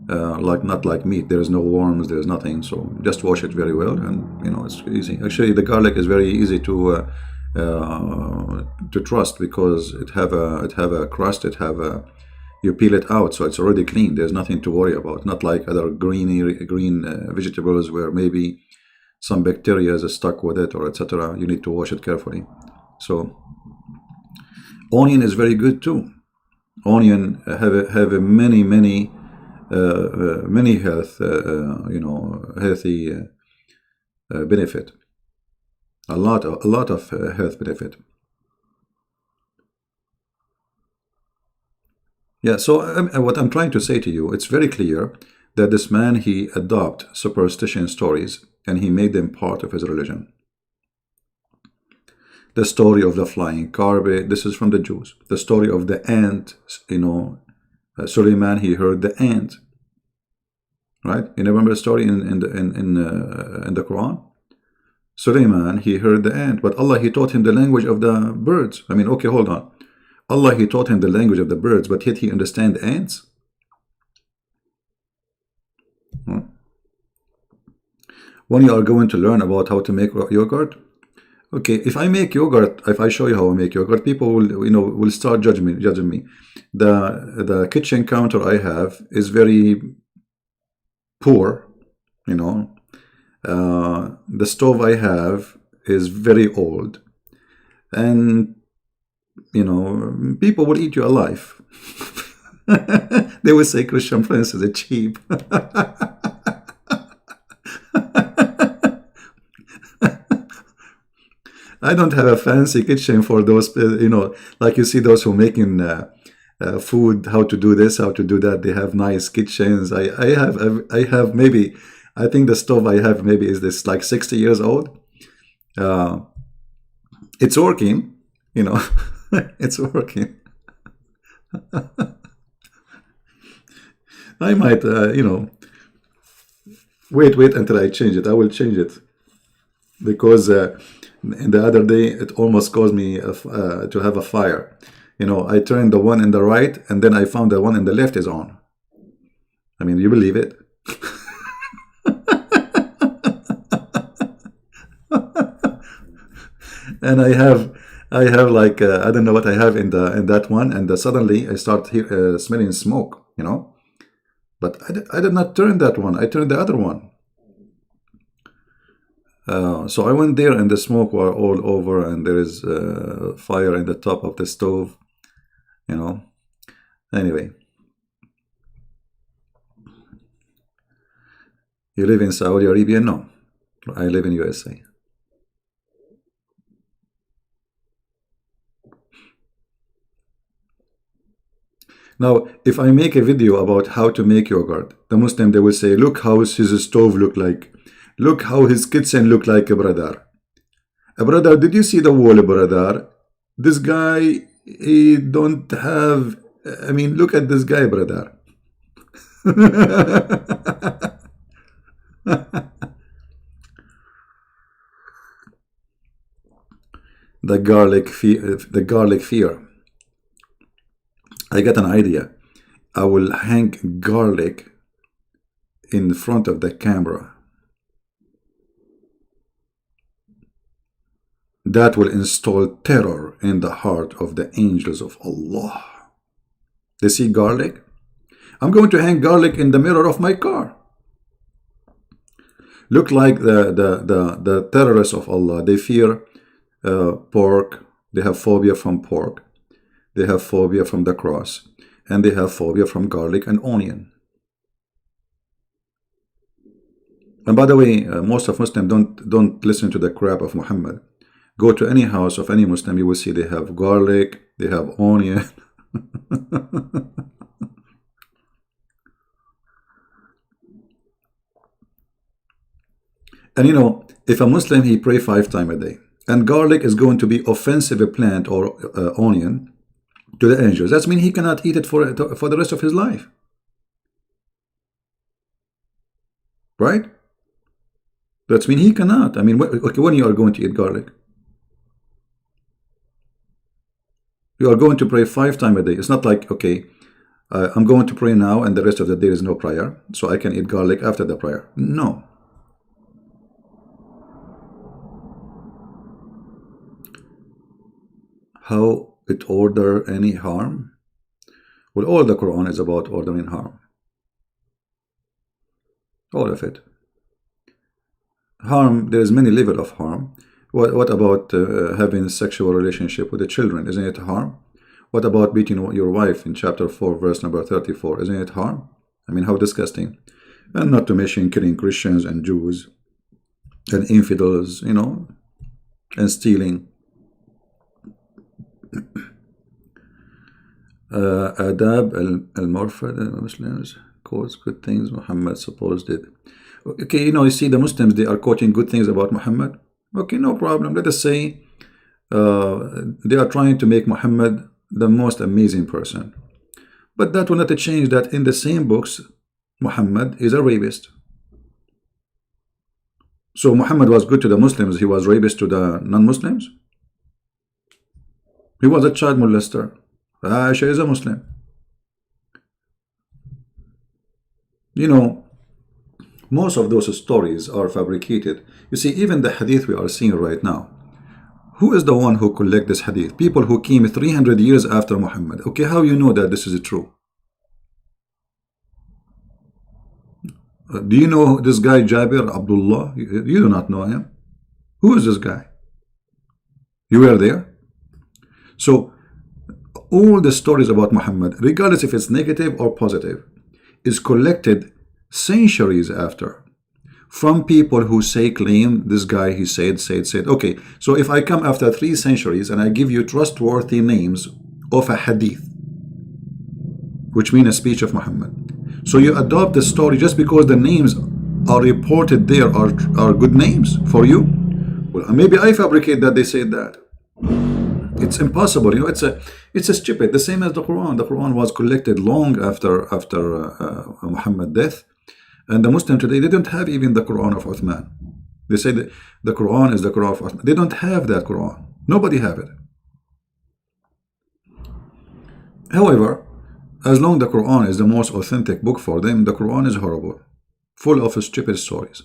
like not like meat. There is no worms, there is nothing. So just wash it very well, and it's easy. Actually, the garlic is very easy to trust, because it have a crust. You peel it out, so it's already clean. There's nothing to worry about. Not like other green vegetables where maybe some bacteria is stuck with it, or etc. You need to wash it carefully. So onion is very good too. Onion have a many health healthy benefit. A lot of health benefit. Yeah, so what I'm trying to say to you, it's very clear that this man, he adopted superstition stories and he made them part of his religion. The story of the flying carpet, this is from the Jews. The story of the ant, Suleiman, he heard the ant. Right? You remember the story in the Quran? Suleiman, he heard the ant, but Allah, he taught him the language of the birds. I mean, okay, hold on. Allah, he taught him the language of the birds, but yet he understand ants? When you are going to learn about how to make yogurt, okay, if I show you how I make yogurt, people will start judging me. The kitchen counter I have is very poor, the stove I have is very old, and people will eat you alive. They will say Christian Prince is cheap. I don't have a fancy kitchen for those, like you see those who making food, how to do this, how to do that. They have nice kitchens. I have maybe, I think the stove I have maybe is this like 60 years old. It's working, it's working. I might, wait until I change it. I will change it, because the other day it almost caused me to have a fire. I turned the one in the right, and then I found the one in the left is on. I mean, you believe it? And I have like I don't know what I have in that one, and suddenly I start smelling smoke. But I did not turn that one. I turned the other one. So I went there, and the smoke were all over, and there is fire in the top of the stove. Anyway, you live in Saudi Arabia? No, I live in USA. Now, if I make a video about how to make yogurt, the Muslim, they will say, look how his stove look like. Look how his kitchen look like, brother. Brother, did you see the wall, brother? This guy, he don't have, I mean, look at this guy, brother. The garlic fear. I got an idea. I will hang garlic in front of the camera. that will install terror in the heart of the angels of Allah. They see garlic. I'm going to hang garlic in the mirror of my car. Look like the terrorists of Allah. They fear pork. They have phobia from pork. They have phobia from the cross. And they have phobia from garlic and onion. And by the way, most of Muslims don't listen to the crap of Muhammad. Go to any house of any Muslim, you will see they have garlic, they have onion. And you know, if a Muslim, he pray 5 times a day, and garlic is going to be offensive plant or onion to the angels, that means he cannot eat it for the rest of his life. Right? That means he cannot. I mean, okay, when you are going to eat garlic, you are going to pray 5 times a day. It's not like, okay, I'm going to pray now and the rest of the day is no prayer, so I can eat garlic after the prayer. No. How it order any harm? Well, all the Quran is about ordering harm. All of it. Harm, there is many levels of harm. What about having sexual relationship with the children? Isn't it harm? What about beating your wife in chapter 4, verse number 34? Isn't it harm? I mean, how disgusting. And not to mention killing Christians and Jews and infidels, you know, and stealing. Adab al-Murfad, Muslims quotes good things Muhammad supposed did. Okay, you know, you see the Muslims, they are quoting good things about Muhammad. Okay, no problem. Let us say they are trying to make Muhammad the most amazing person. But that will not change that in the same books, Muhammad is a rapist. So Muhammad was good to the Muslims, he was rapist to the non-Muslims? He was a child molester. Aisha is a Muslim. You know, most of those stories are fabricated. You see, even the hadith we are seeing right now, who is the one who collect this hadith? People who came 300 years after Muhammad. Okay, how you know that this is true? Do you know this guy Jabir Abdullah? You do not know him. Who is this guy? You were there? So, all the stories about Muhammad, regardless if it's negative or positive, is collected centuries after from people who claim this guy, he said. Okay, so if I come after 3 centuries and I give you trustworthy names of a hadith, which mean a speech of Muhammad, so you adopt the story just because the names are reported there are good names for you? Well, maybe I fabricate that they said that. It's impossible, you know. It's a stupid. The same as the Quran. The Quran was collected long after Muhammad's death, and the Muslim today, they don't have even the Quran of Uthman. They say that the Quran is the Quran of Uthman. They don't have that Quran. Nobody have it. However, as long as the Quran is the most authentic book for them, the Quran is horrible, full of stupid stories.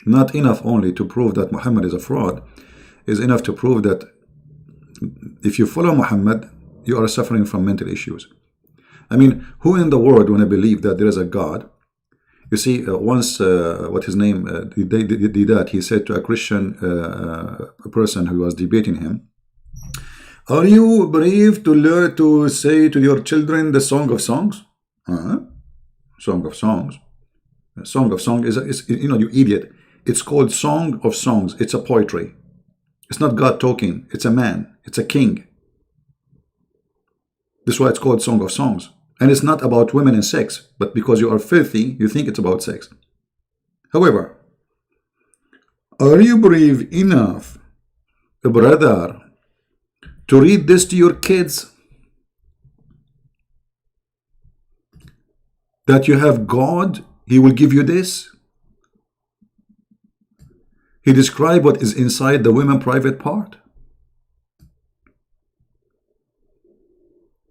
Not enough only to prove that Muhammad is a fraud, is enough to prove that if you follow Muhammad, you are suffering from mental issues. I mean, who in the world want to believe that there is a God? You see, once, what his name, did that, he said to a Christian person who was debating him, are you brave to learn to say to your children the Song of Songs? Song of Songs. Song of Songs is, you know, you idiot. It's called Song of Songs. It's a poetry. It's not God talking. It's a man. It's a king. That's why it's called Song of Songs. And it's not about women and sex, but because you are filthy, you think it's about sex. However, are you brave enough, brother, to read this to your kids? That you have God, He will give you this. He described what is inside the women private part.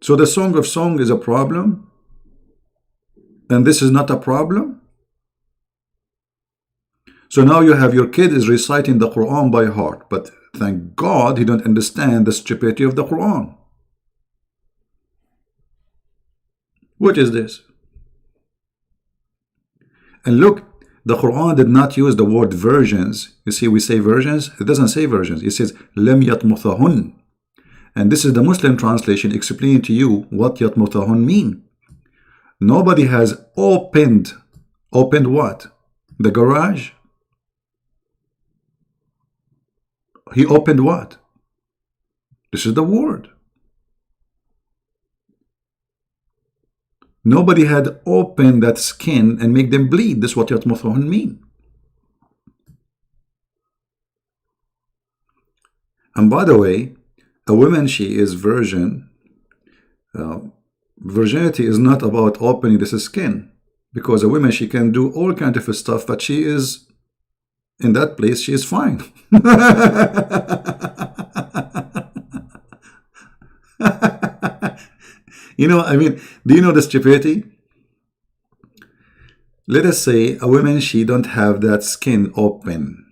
So the Song of Song is a problem, and this is not a problem. So now you have your kid is reciting the Quran by heart, but thank God he don't understand the stupidity of the Quran. What is this? And look, the Quran did not use the word virgins. You see, we say virgins. It doesn't say virgins. It says لم يطمثهن. And this is the Muslim translation explaining to you what يطمثهن mean. Nobody has opened what? The garage? He opened what? This is the word. Nobody had opened that skin and make them bleed. This is what يطمثهن mean. And by the way, a woman, she is virgin. Virginity is not about opening the skin, because a woman, she can do all kinds of stuff, but she is in that place, she is fine. You know, I mean, do you know the stupidity? Let us say a woman, she don't have that skin open.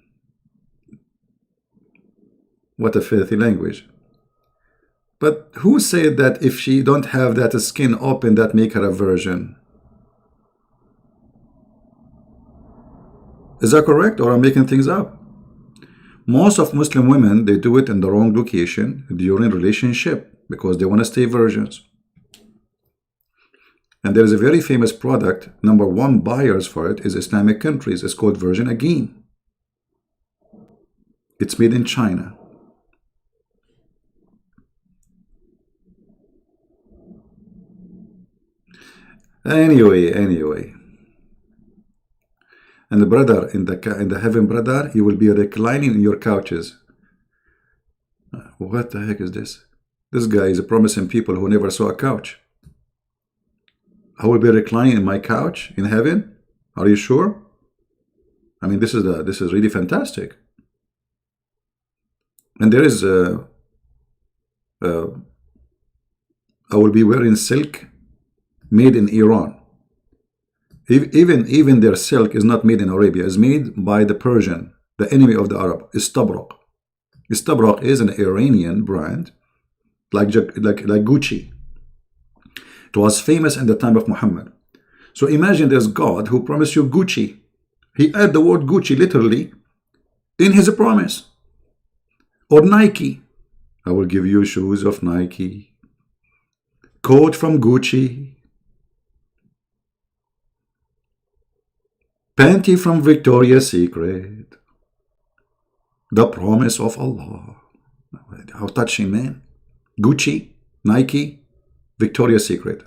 What a filthy language. But who said that if she don't have that skin open, that make her a virgin? Is that correct, or I'm making things up? Most of Muslim women, they do it in the wrong location during relationship because they want to stay virgins. And there is a very famous product, #1 buyers for it is Islamic countries. It's called Virgin Again. It's made in China. Anyway. And the brother, in the heaven, brother, you will be reclining in your couches. What the heck is this? This guy is promising people who never saw a couch. I will be reclining in my couch in heaven? Are you sure? I mean, this is really fantastic. And there is I will be wearing silk made in Iran. Even their silk is not made in Arabia. It's made by the Persian, the enemy of the Arab. Istabrak. Istabrak is an Iranian brand, like Gucci. It was famous in the time of Muhammad. So imagine there's God who promised you Gucci. He added the word Gucci literally in his promise. Or Nike. I will give you shoes of Nike. Coat from Gucci. Panty from Victoria's Secret. The promise of Allah. How touching, man. Gucci, Nike, Victoria's Secret.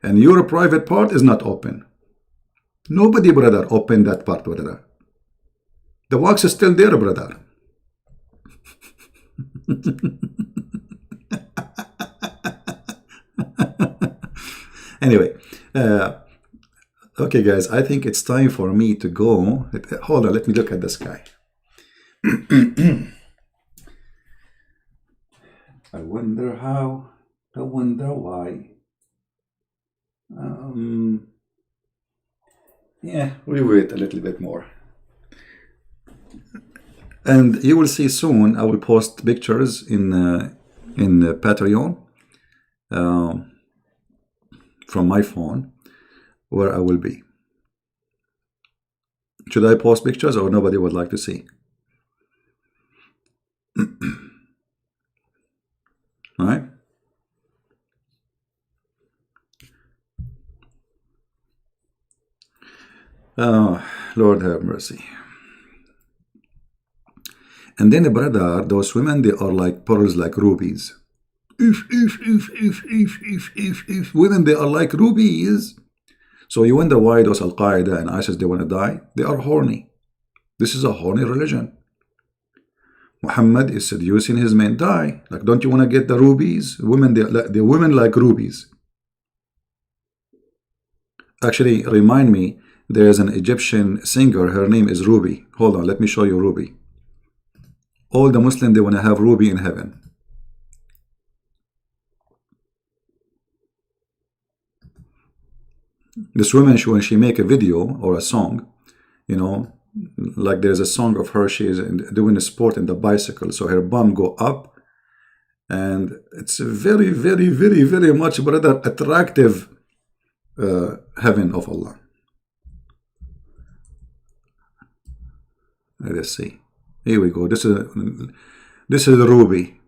And your private part is not open. Nobody, brother, opened that part, brother. The wax is still there, brother. Anyway, okay, guys, I think it's time for me to go. Hold on, let me look at the sky. I wonder how, I wonder why. Yeah, we wait a little bit more. And you will see soon, I will post pictures in Patreon from my phone where I will be. Should I post pictures or nobody would like to see? All right. Oh, Lord have mercy. And then, brother, those women, they are like pearls, like rubies. Women, they are like rubies. So you wonder why those Al-Qaeda and ISIS, they want to die? They are horny. This is a horny religion. Muhammad is seducing his men. Die. Like, don't you want to get the rubies? Women, the women like rubies. Actually, remind me, there's an Egyptian singer. Her name is Ruby. Hold on, let me show you Ruby. All the Muslims, they want to have Ruby in heaven. This woman, when she make a video or a song, you know, like there's a song of her, she is doing a sport in the bicycle, so her bum go up, and it's a very, very, very, very much, brother, attractive heaven of Allah. Let us see. Here we go. This is Ruby.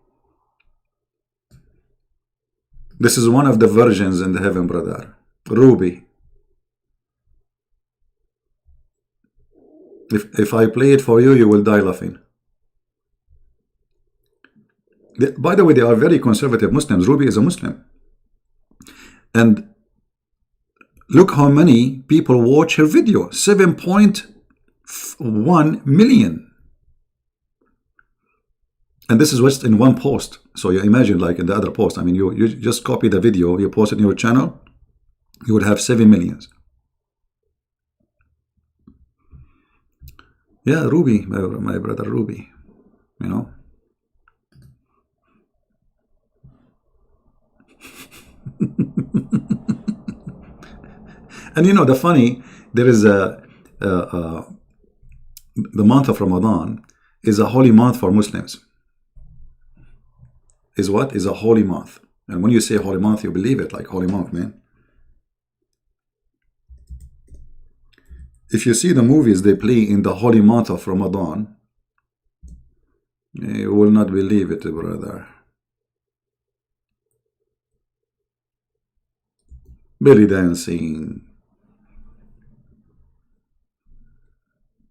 This is one of the virgins in the heaven, brother. Ruby. If I play it for you, you will die laughing. By the way, they are very conservative Muslims. Ruby is a Muslim. And look how many people watch her video. 7.1 million. And this is just in one post. So you imagine, like in the other post, I mean, you just copy the video, you post it in your channel, you would have 7 millions. Yeah, Ruby, my brother Ruby, you know. And you know, the funny, there is the month of Ramadan is a holy month for Muslims. Is what? Is a holy month. And when you say holy month, you believe it, like holy month, man. If you see the movies they play in the holy month of Ramadan, you will not believe it, brother. Belly dancing,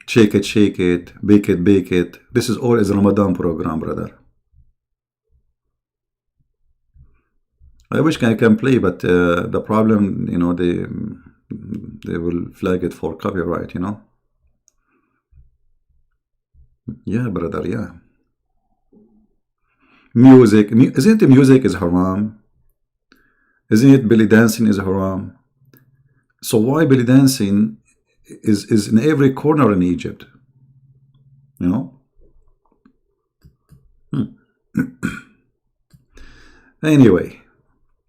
shake it, bake it. This is all is a Ramadan program, brother. I wish I can play, but the problem, you know, they will flag it for copyright, you know. Yeah, brother, yeah. Music, isn't it music is haram? Isn't it belly dancing is haram? So why belly dancing is in every corner in Egypt? You know? Anyway,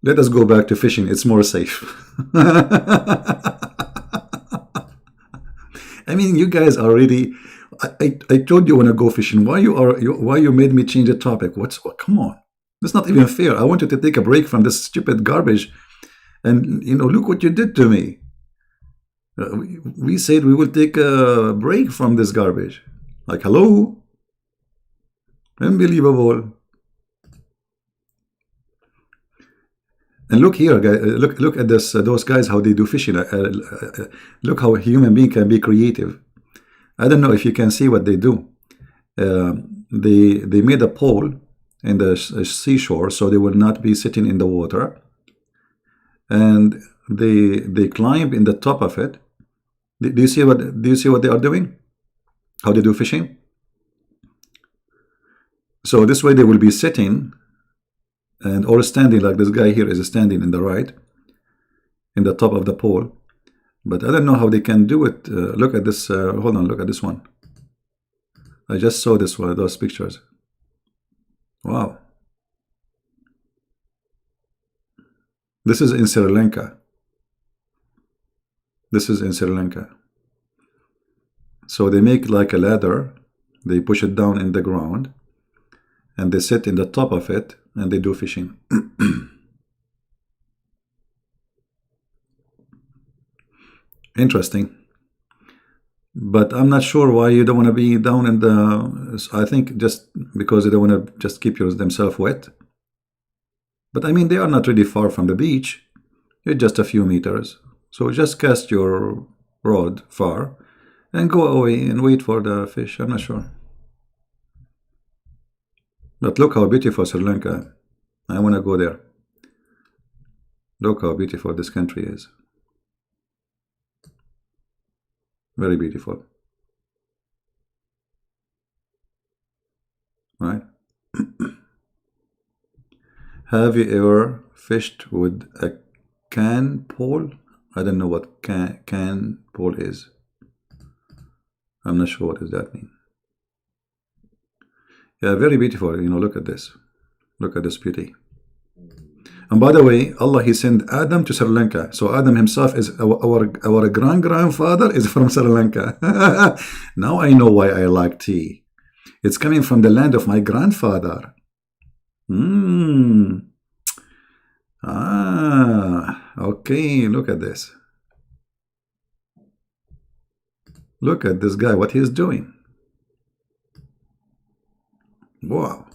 let us go back to fishing. It's more safe. I mean, you guys are really. I told you when I go fishing. Why you made me change the topic? Come on. That's not even fair. I wanted to take a break from this stupid garbage, and you know, look what you did to me. We said we will take a break from this garbage. Like, hello, unbelievable. And look here, guys. Look at this. Those guys, how they do fishing. Look how a human being can be creative. I don't know if you can see what they do. They made a pole in the seashore, so they will not be sitting in the water, and they climb in the top of it. Do you see what they are doing? How they do fishing? So this way they will be sitting and or standing, like this guy here is standing in the right, in the top of the pole. But I don't know how they can do it. Look at this. Hold on, look at this one. I just saw this one, those pictures. Wow. This is in Sri Lanka. This is in Sri Lanka. So they make like a ladder. They push it down in the ground. And they sit in the top of it. And they do fishing. Interesting. But I'm not sure why you don't want to be down in the... I think just because they don't want to just keep themselves wet. But I mean, they are not really far from the beach. It's just a few meters. So just cast your rod far and go away and wait for the fish. I'm not sure. But look how beautiful Sri Lanka. I want to go there. Look how beautiful this country is. Very beautiful. Right? Have you ever fished with a can pole? I don't know what can pole is. I'm not sure what does that mean. Yeah, very beautiful. You know, look at this. Look at this beauty. And by the way, Allah, He sent Adam to Sri Lanka. So Adam himself is our grandfather is from Sri Lanka. Now I know why I like tea. It's coming from the land of my grandfather. Okay, look at this. Look at this guy, what he's doing. Wow.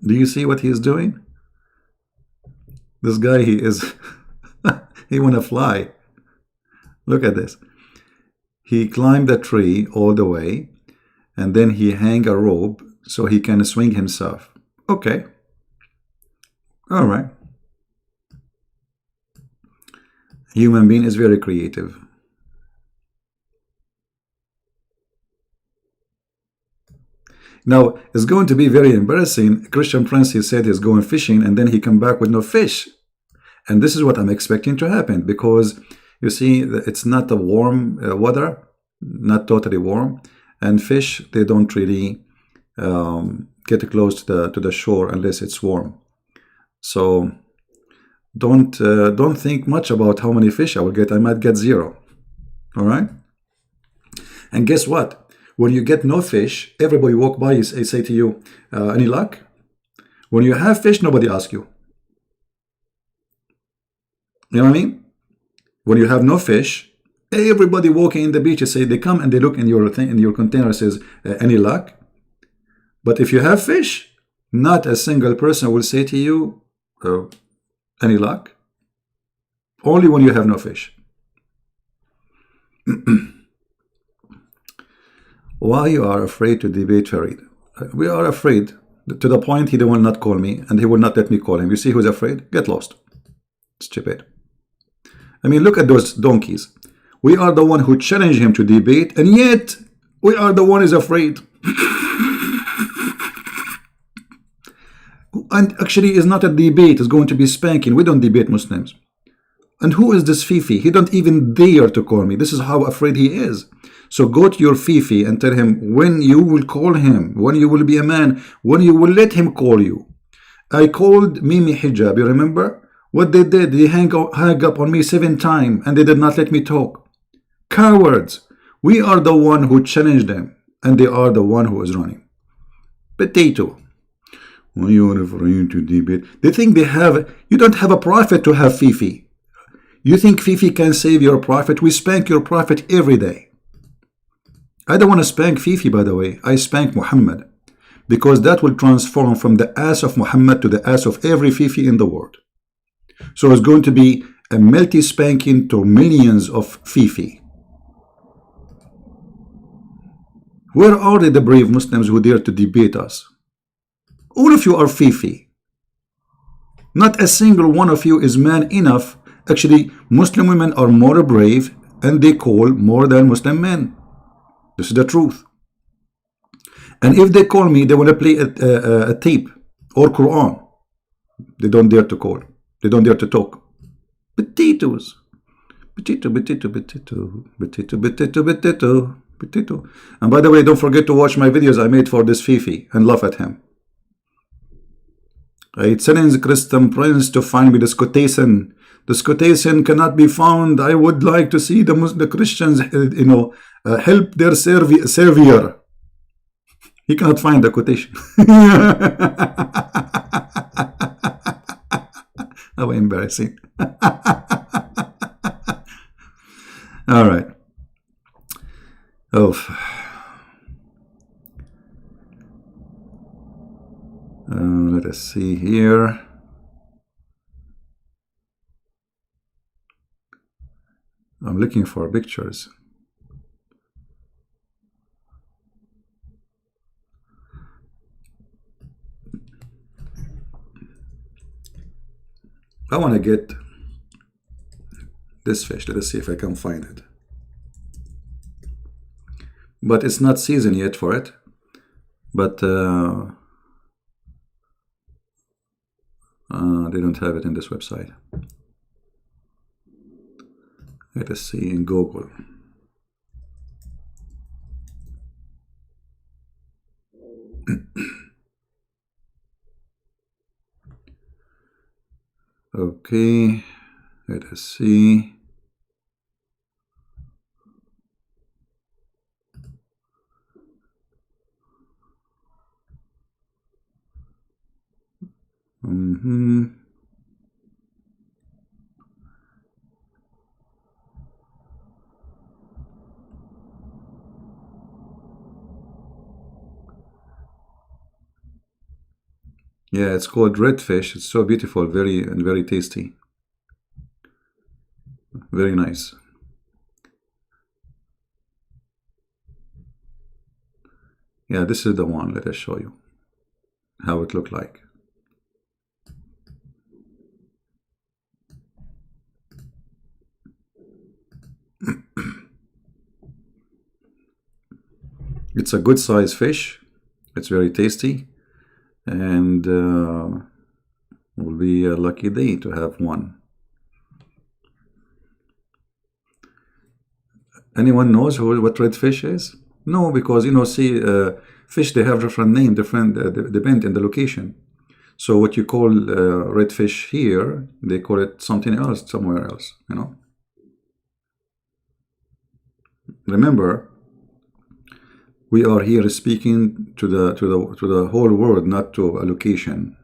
Do you see what he's doing? This guy, he is, he wanna fly. Look at this. He climbed a tree all the way, and then he hang a rope so he can swing himself. Okay. All right. Human being is very creative. Now, it's going to be very embarrassing. Christian Prince, he said he's going fishing, and then he come back with no fish. And this is what I'm expecting to happen, because you see, it's not a warm weather, not totally warm, and fish, they don't really get close to the shore unless it's warm. So don't think much about how many fish I will get. I might get 0. All right. And guess what? When you get no fish, everybody walk by, say to you, any luck? When you have fish, nobody asks you. You know what I mean? When you have no fish, everybody walking in the beach, say they come and they look in your thing, in your container, says, any luck? But if you have fish, not a single person will say to you, any luck? Only when you have no fish. Why you are afraid to debate Farid? We are afraid to the point he will not call me, and he will not let me call him. You see who's afraid? Get lost. Stupid. I mean, look at those donkeys. We are the one who challenge him to debate, and yet we are the one who's afraid. And actually, it's not a debate. It's going to be spanking. We don't debate Muslims. And who is this Fifi? He don't even dare to call me. This is how afraid he is. So go to your Fifi and tell him when you will call him, when you will be a man, when you will let him call you. I called Mimi Hijab, you remember? What they did, they hang up on me 7 times and they did not let me talk. Cowards. We are the one who challenged them, and they are the one who is running. Potato. Why you are afraid to debate? They think they have, you don't have a prophet to have Fifi. You think Fifi can save your prophet? We spank your prophet every day. I don't want to spank Fifi, by the way. I spank Muhammad, because that will transform from the ass of Muhammad to the ass of every Fifi in the world. So it's going to be a multi-spanking to millions of Fifi. Where are the brave Muslims who dare to debate us? All of you are Fifi. Not a single one of you is man enough. Actually, Muslim women are more brave, and they call more than Muslim men. This is the truth. And if they call me, they want to play a tape or Quran. They don't dare to call. They don't dare to talk. Potatoes. Potato, potato, potato, potato, potato, potato, potato. And by the way, don't forget to watch my videos I made for this Fifi and laugh at him. I challenge Christian Prince to find me this quotation. This quotation cannot be found. I would like to see the Christians, help their savior. He cannot find the quotation. How embarrassing. All right. Oh. Let us see here. I'm looking for pictures. I want to get this fish. Let us see if I can find it. But it's not season yet for it. But they don't have it in this website. Let us see in Google. Okay, let us see. Yeah, it's called redfish. It's so beautiful, very tasty. Very nice. Yeah, this is the one. Let us show you how it looked like. It's a good size fish. It's very tasty, and will be a lucky day to have one. Anyone knows what redfish is? No, because see, fish, they have different name, different depend in the location. So what you call redfish here, they call it something else somewhere else. Remember, we are here speaking to the whole world, not to a location.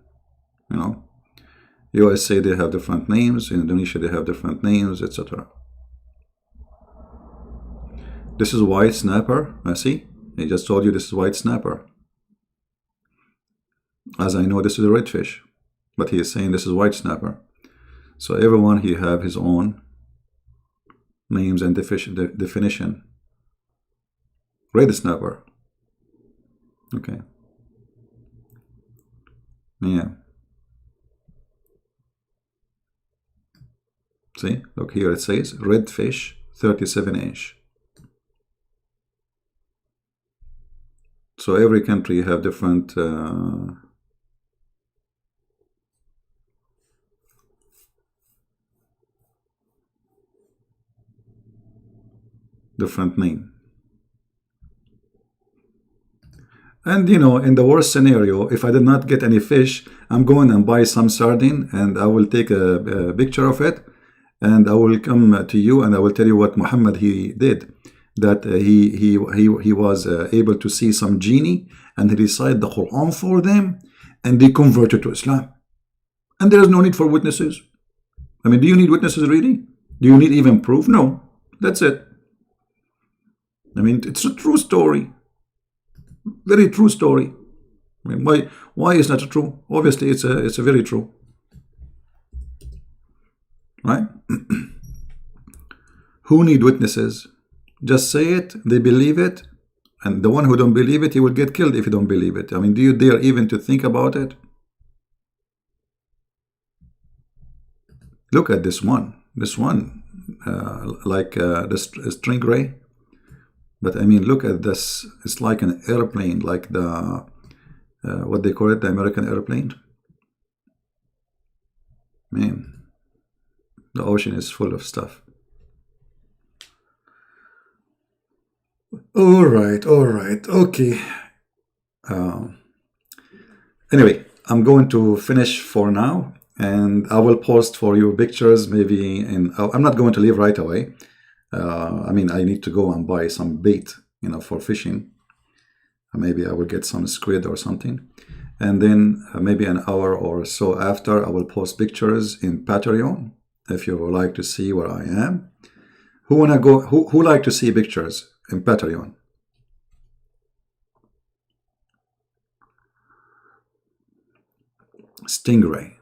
USA, they have different names. In Indonesia, they have different names, etc. This is white snapper. I see. I just told you this is white snapper. As I know, this is a redfish, but he is saying this is white snapper. So everyone he have his own names and definition. Red snapper. Okay. Yeah. See, look here, it says redfish 37-inch. So every country have different different name. And in the worst scenario, if I did not get any fish, I'm going and buy some sardine, and I will take a picture of it, and I will come to you, and I will tell you what Muhammad he did. That he was able to see some genie, and he recited the Quran for them, and they converted to Islam. And there is no need for witnesses. I mean, do you need witnesses really? Do you need even proof? No, that's it. I mean, it's a true story. Very true story. I mean, why is not true? Obviously, it's a very true, right? Who need witnesses? Just say it. They believe it, and the one who don't believe it, he will get killed if you don't believe it. I mean, do you dare even to think about it? Look at this one. This one, like the stingray. But I mean, look at this. It's like an airplane, like the, what they call it, the American airplane. Man, the ocean is full of stuff. All right, okay. Anyway, I'm going to finish for now, and I will post for you pictures maybe I'm not going to leave right away. I mean, I need to go and buy some bait, for fishing. Maybe I will get some squid or something. And then maybe an hour or so after, I will post pictures in Patreon if you would like to see where I am. Who like to see pictures in Patreon? Stingray.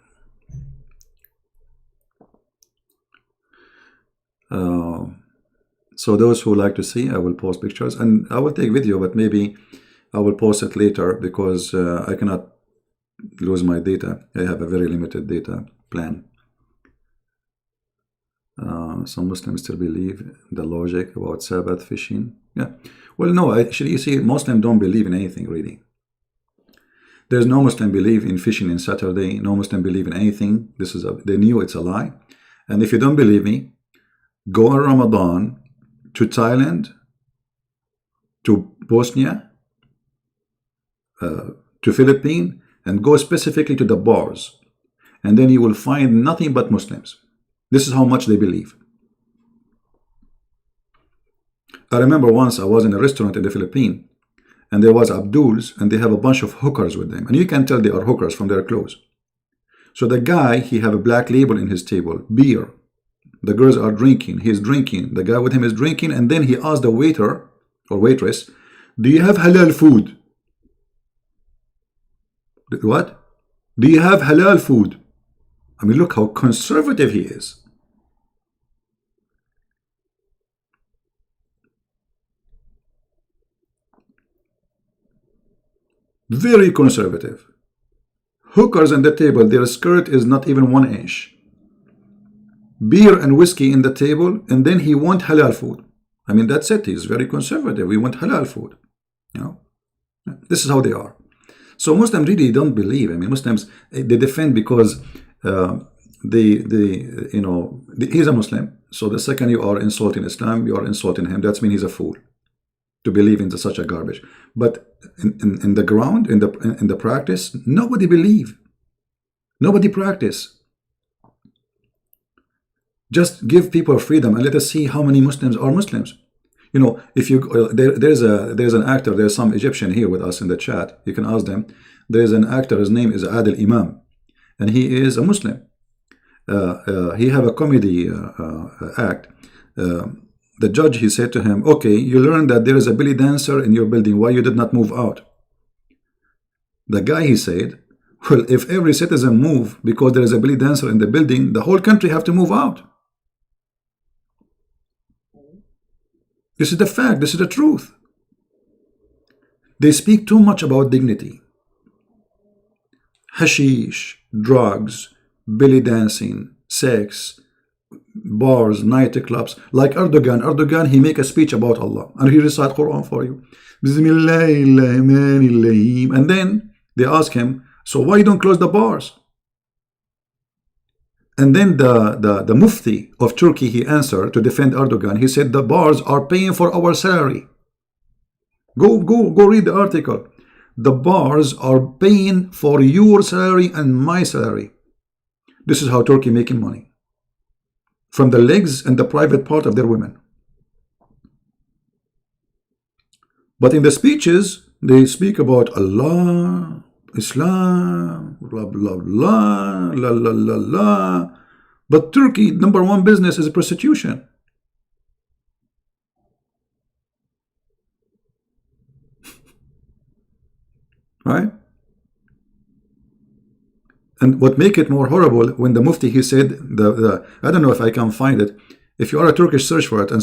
So those who like to see, I will post pictures, and I will take video, but maybe I will post it later because I cannot lose my data. I have a very limited data plan. Some Muslims still believe the logic about Sabbath fishing. Yeah. Well, no, actually, you see, Muslims don't believe in anything really. There's no Muslim believe in fishing in Saturday. No Muslim believe in anything. They knew it's a lie. And if you don't believe me, go on Ramadan to Thailand, to Bosnia, to Philippines, and go specifically to the bars and then you will find nothing but Muslims. This is how much they believe. I remember once I was in a restaurant in the Philippines, and there was Abdul's, and they have a bunch of hookers with them, and you can tell they are hookers from their clothes. So the guy, he have a black label in his table, beer. The girls are drinking, he's drinking, the guy with him is drinking, and then he asked the waiter or waitress, do you have halal food? What? Do you have halal food? I mean, look how conservative he is. Very conservative. Hookers on the table, their skirt is not even 1 inch. Beer and whiskey in the table, and then he want halal food. I mean, that's it. He's very conservative. We want halal food. You know, this is how they are. So Muslims really don't believe. I mean, Muslims, they defend because he's a Muslim. So the second you are insulting Islam, you are insulting him. That means he's a fool to believe in such a garbage. But in the ground, in the practice, nobody believe. Nobody practice. Just give people freedom and let us see how many Muslims are Muslims. You know, if you there's an actor, there's some Egyptian here with us in the chat. You can ask them. There's an actor. His name is Adil Imam, and he is a Muslim. He have a comedy act. The judge, he said to him, okay, you learned that there is a belly dancer in your building. Why you did not move out? The guy, he said, well, if every citizen move because there is a belly dancer in the building, the whole country have to move out. This is the fact. This is the truth. They speak too much about dignity. Hashish, drugs, belly dancing, sex, bars, nightclubs. Like Erdogan, he make a speech about Allah and he recite Quran for you. Bismillahirrahmanirrahim. And then they ask him, so why you don't close the bars? And then the Mufti of Turkey, he answered to defend Erdogan. He said the bars are paying for our salary. Go read the article. The bars are paying for your salary and my salary. This is how Turkey making money. From the legs and the private part of their women. But in the speeches, they speak about Allah, Islam, blah, blah, blah, la, la, la, la. But Turkey, number one business is prostitution. Right? And what make it more horrible, when the Mufti, he said, I don't know if I can find it. If you are a Turkish, search for it and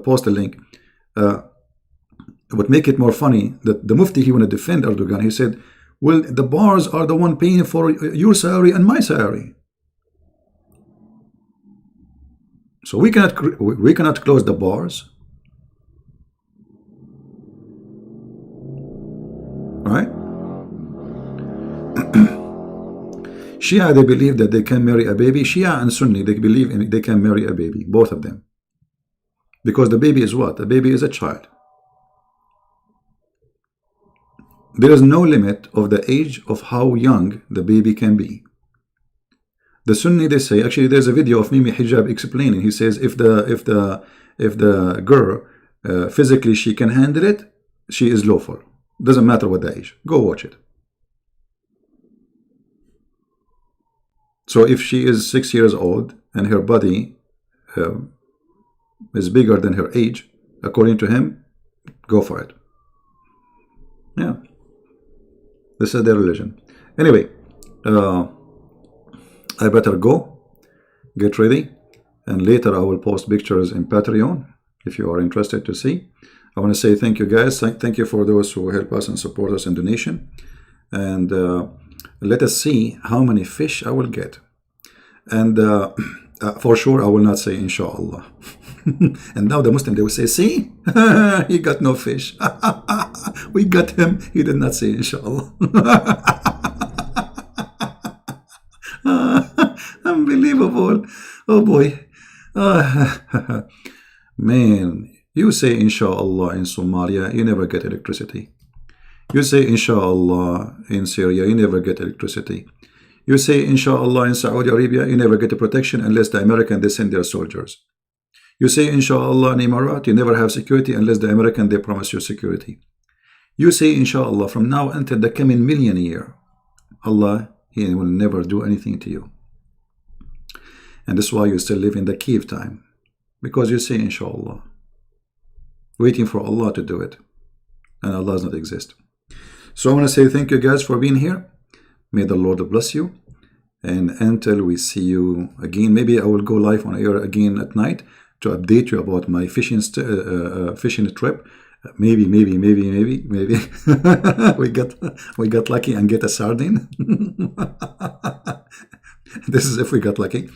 post a link. What make it more funny, that the Mufti, he want to defend Erdogan, he said, well, the bars are the one paying for your salary and my salary. So we cannot close the bars. Right? Shia, they believe that they can marry a baby. Shia and Sunni, they believe they can marry a baby, both of them. Because the baby is what? The baby is a child. There is no limit of the age of how young the baby can be. The Sunni, they say, actually there's a video of Mimi Hijab explaining. He says if the girl physically she can handle it, she is lawful. Doesn't matter what the age. Go watch it. So if she is 6 years old and her body is bigger than her age, according to him, go for it. Yeah. This is their religion. Anyway, I better go, get ready, and later I will post pictures in Patreon if you are interested to see. I want to say thank you guys. Thank you for those who help us and support us in donation. And let us see how many fish I will get. And for sure I will not say inshallah. And now the Muslim, they will say, see, he got no fish. We got him. He did not say inshallah. Unbelievable. Oh boy. Man, you say inshallah in Somalia, you never get electricity. You say inshallah in Syria, you never get electricity. You say, inshallah, in Saudi Arabia, you never get a protection unless the American, they send their soldiers. You say, inshallah, in Emirat, you never have security unless the American, they promise you security. You say, inshallah, from now until the coming million year, Allah, He will never do anything to you. And that's why you still live in the cave time. Because you say, inshallah, waiting for Allah to do it. And Allah does not exist. So I want to say thank you guys for being here. May the Lord bless you. And until we see you again, maybe I will go live on air again at night to update you about my fishing trip. Maybe we got lucky and get a sardine. This is if we got lucky.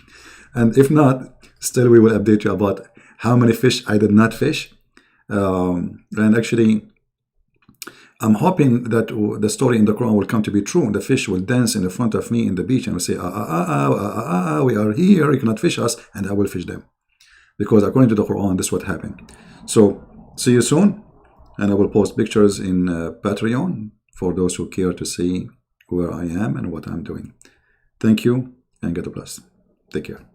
And if not, still we will update you about how many fish I did not fish. And actually, I'm hoping that the story in the Quran will come to be true. The fish will dance in the front of me in the beach and will say, we are here, you cannot fish us, and I will fish them. Because according to the Quran, this is what happened. So, see you soon. And I will post pictures in Patreon for those who care to see where I am and what I'm doing. Thank you, and God bless. Take care.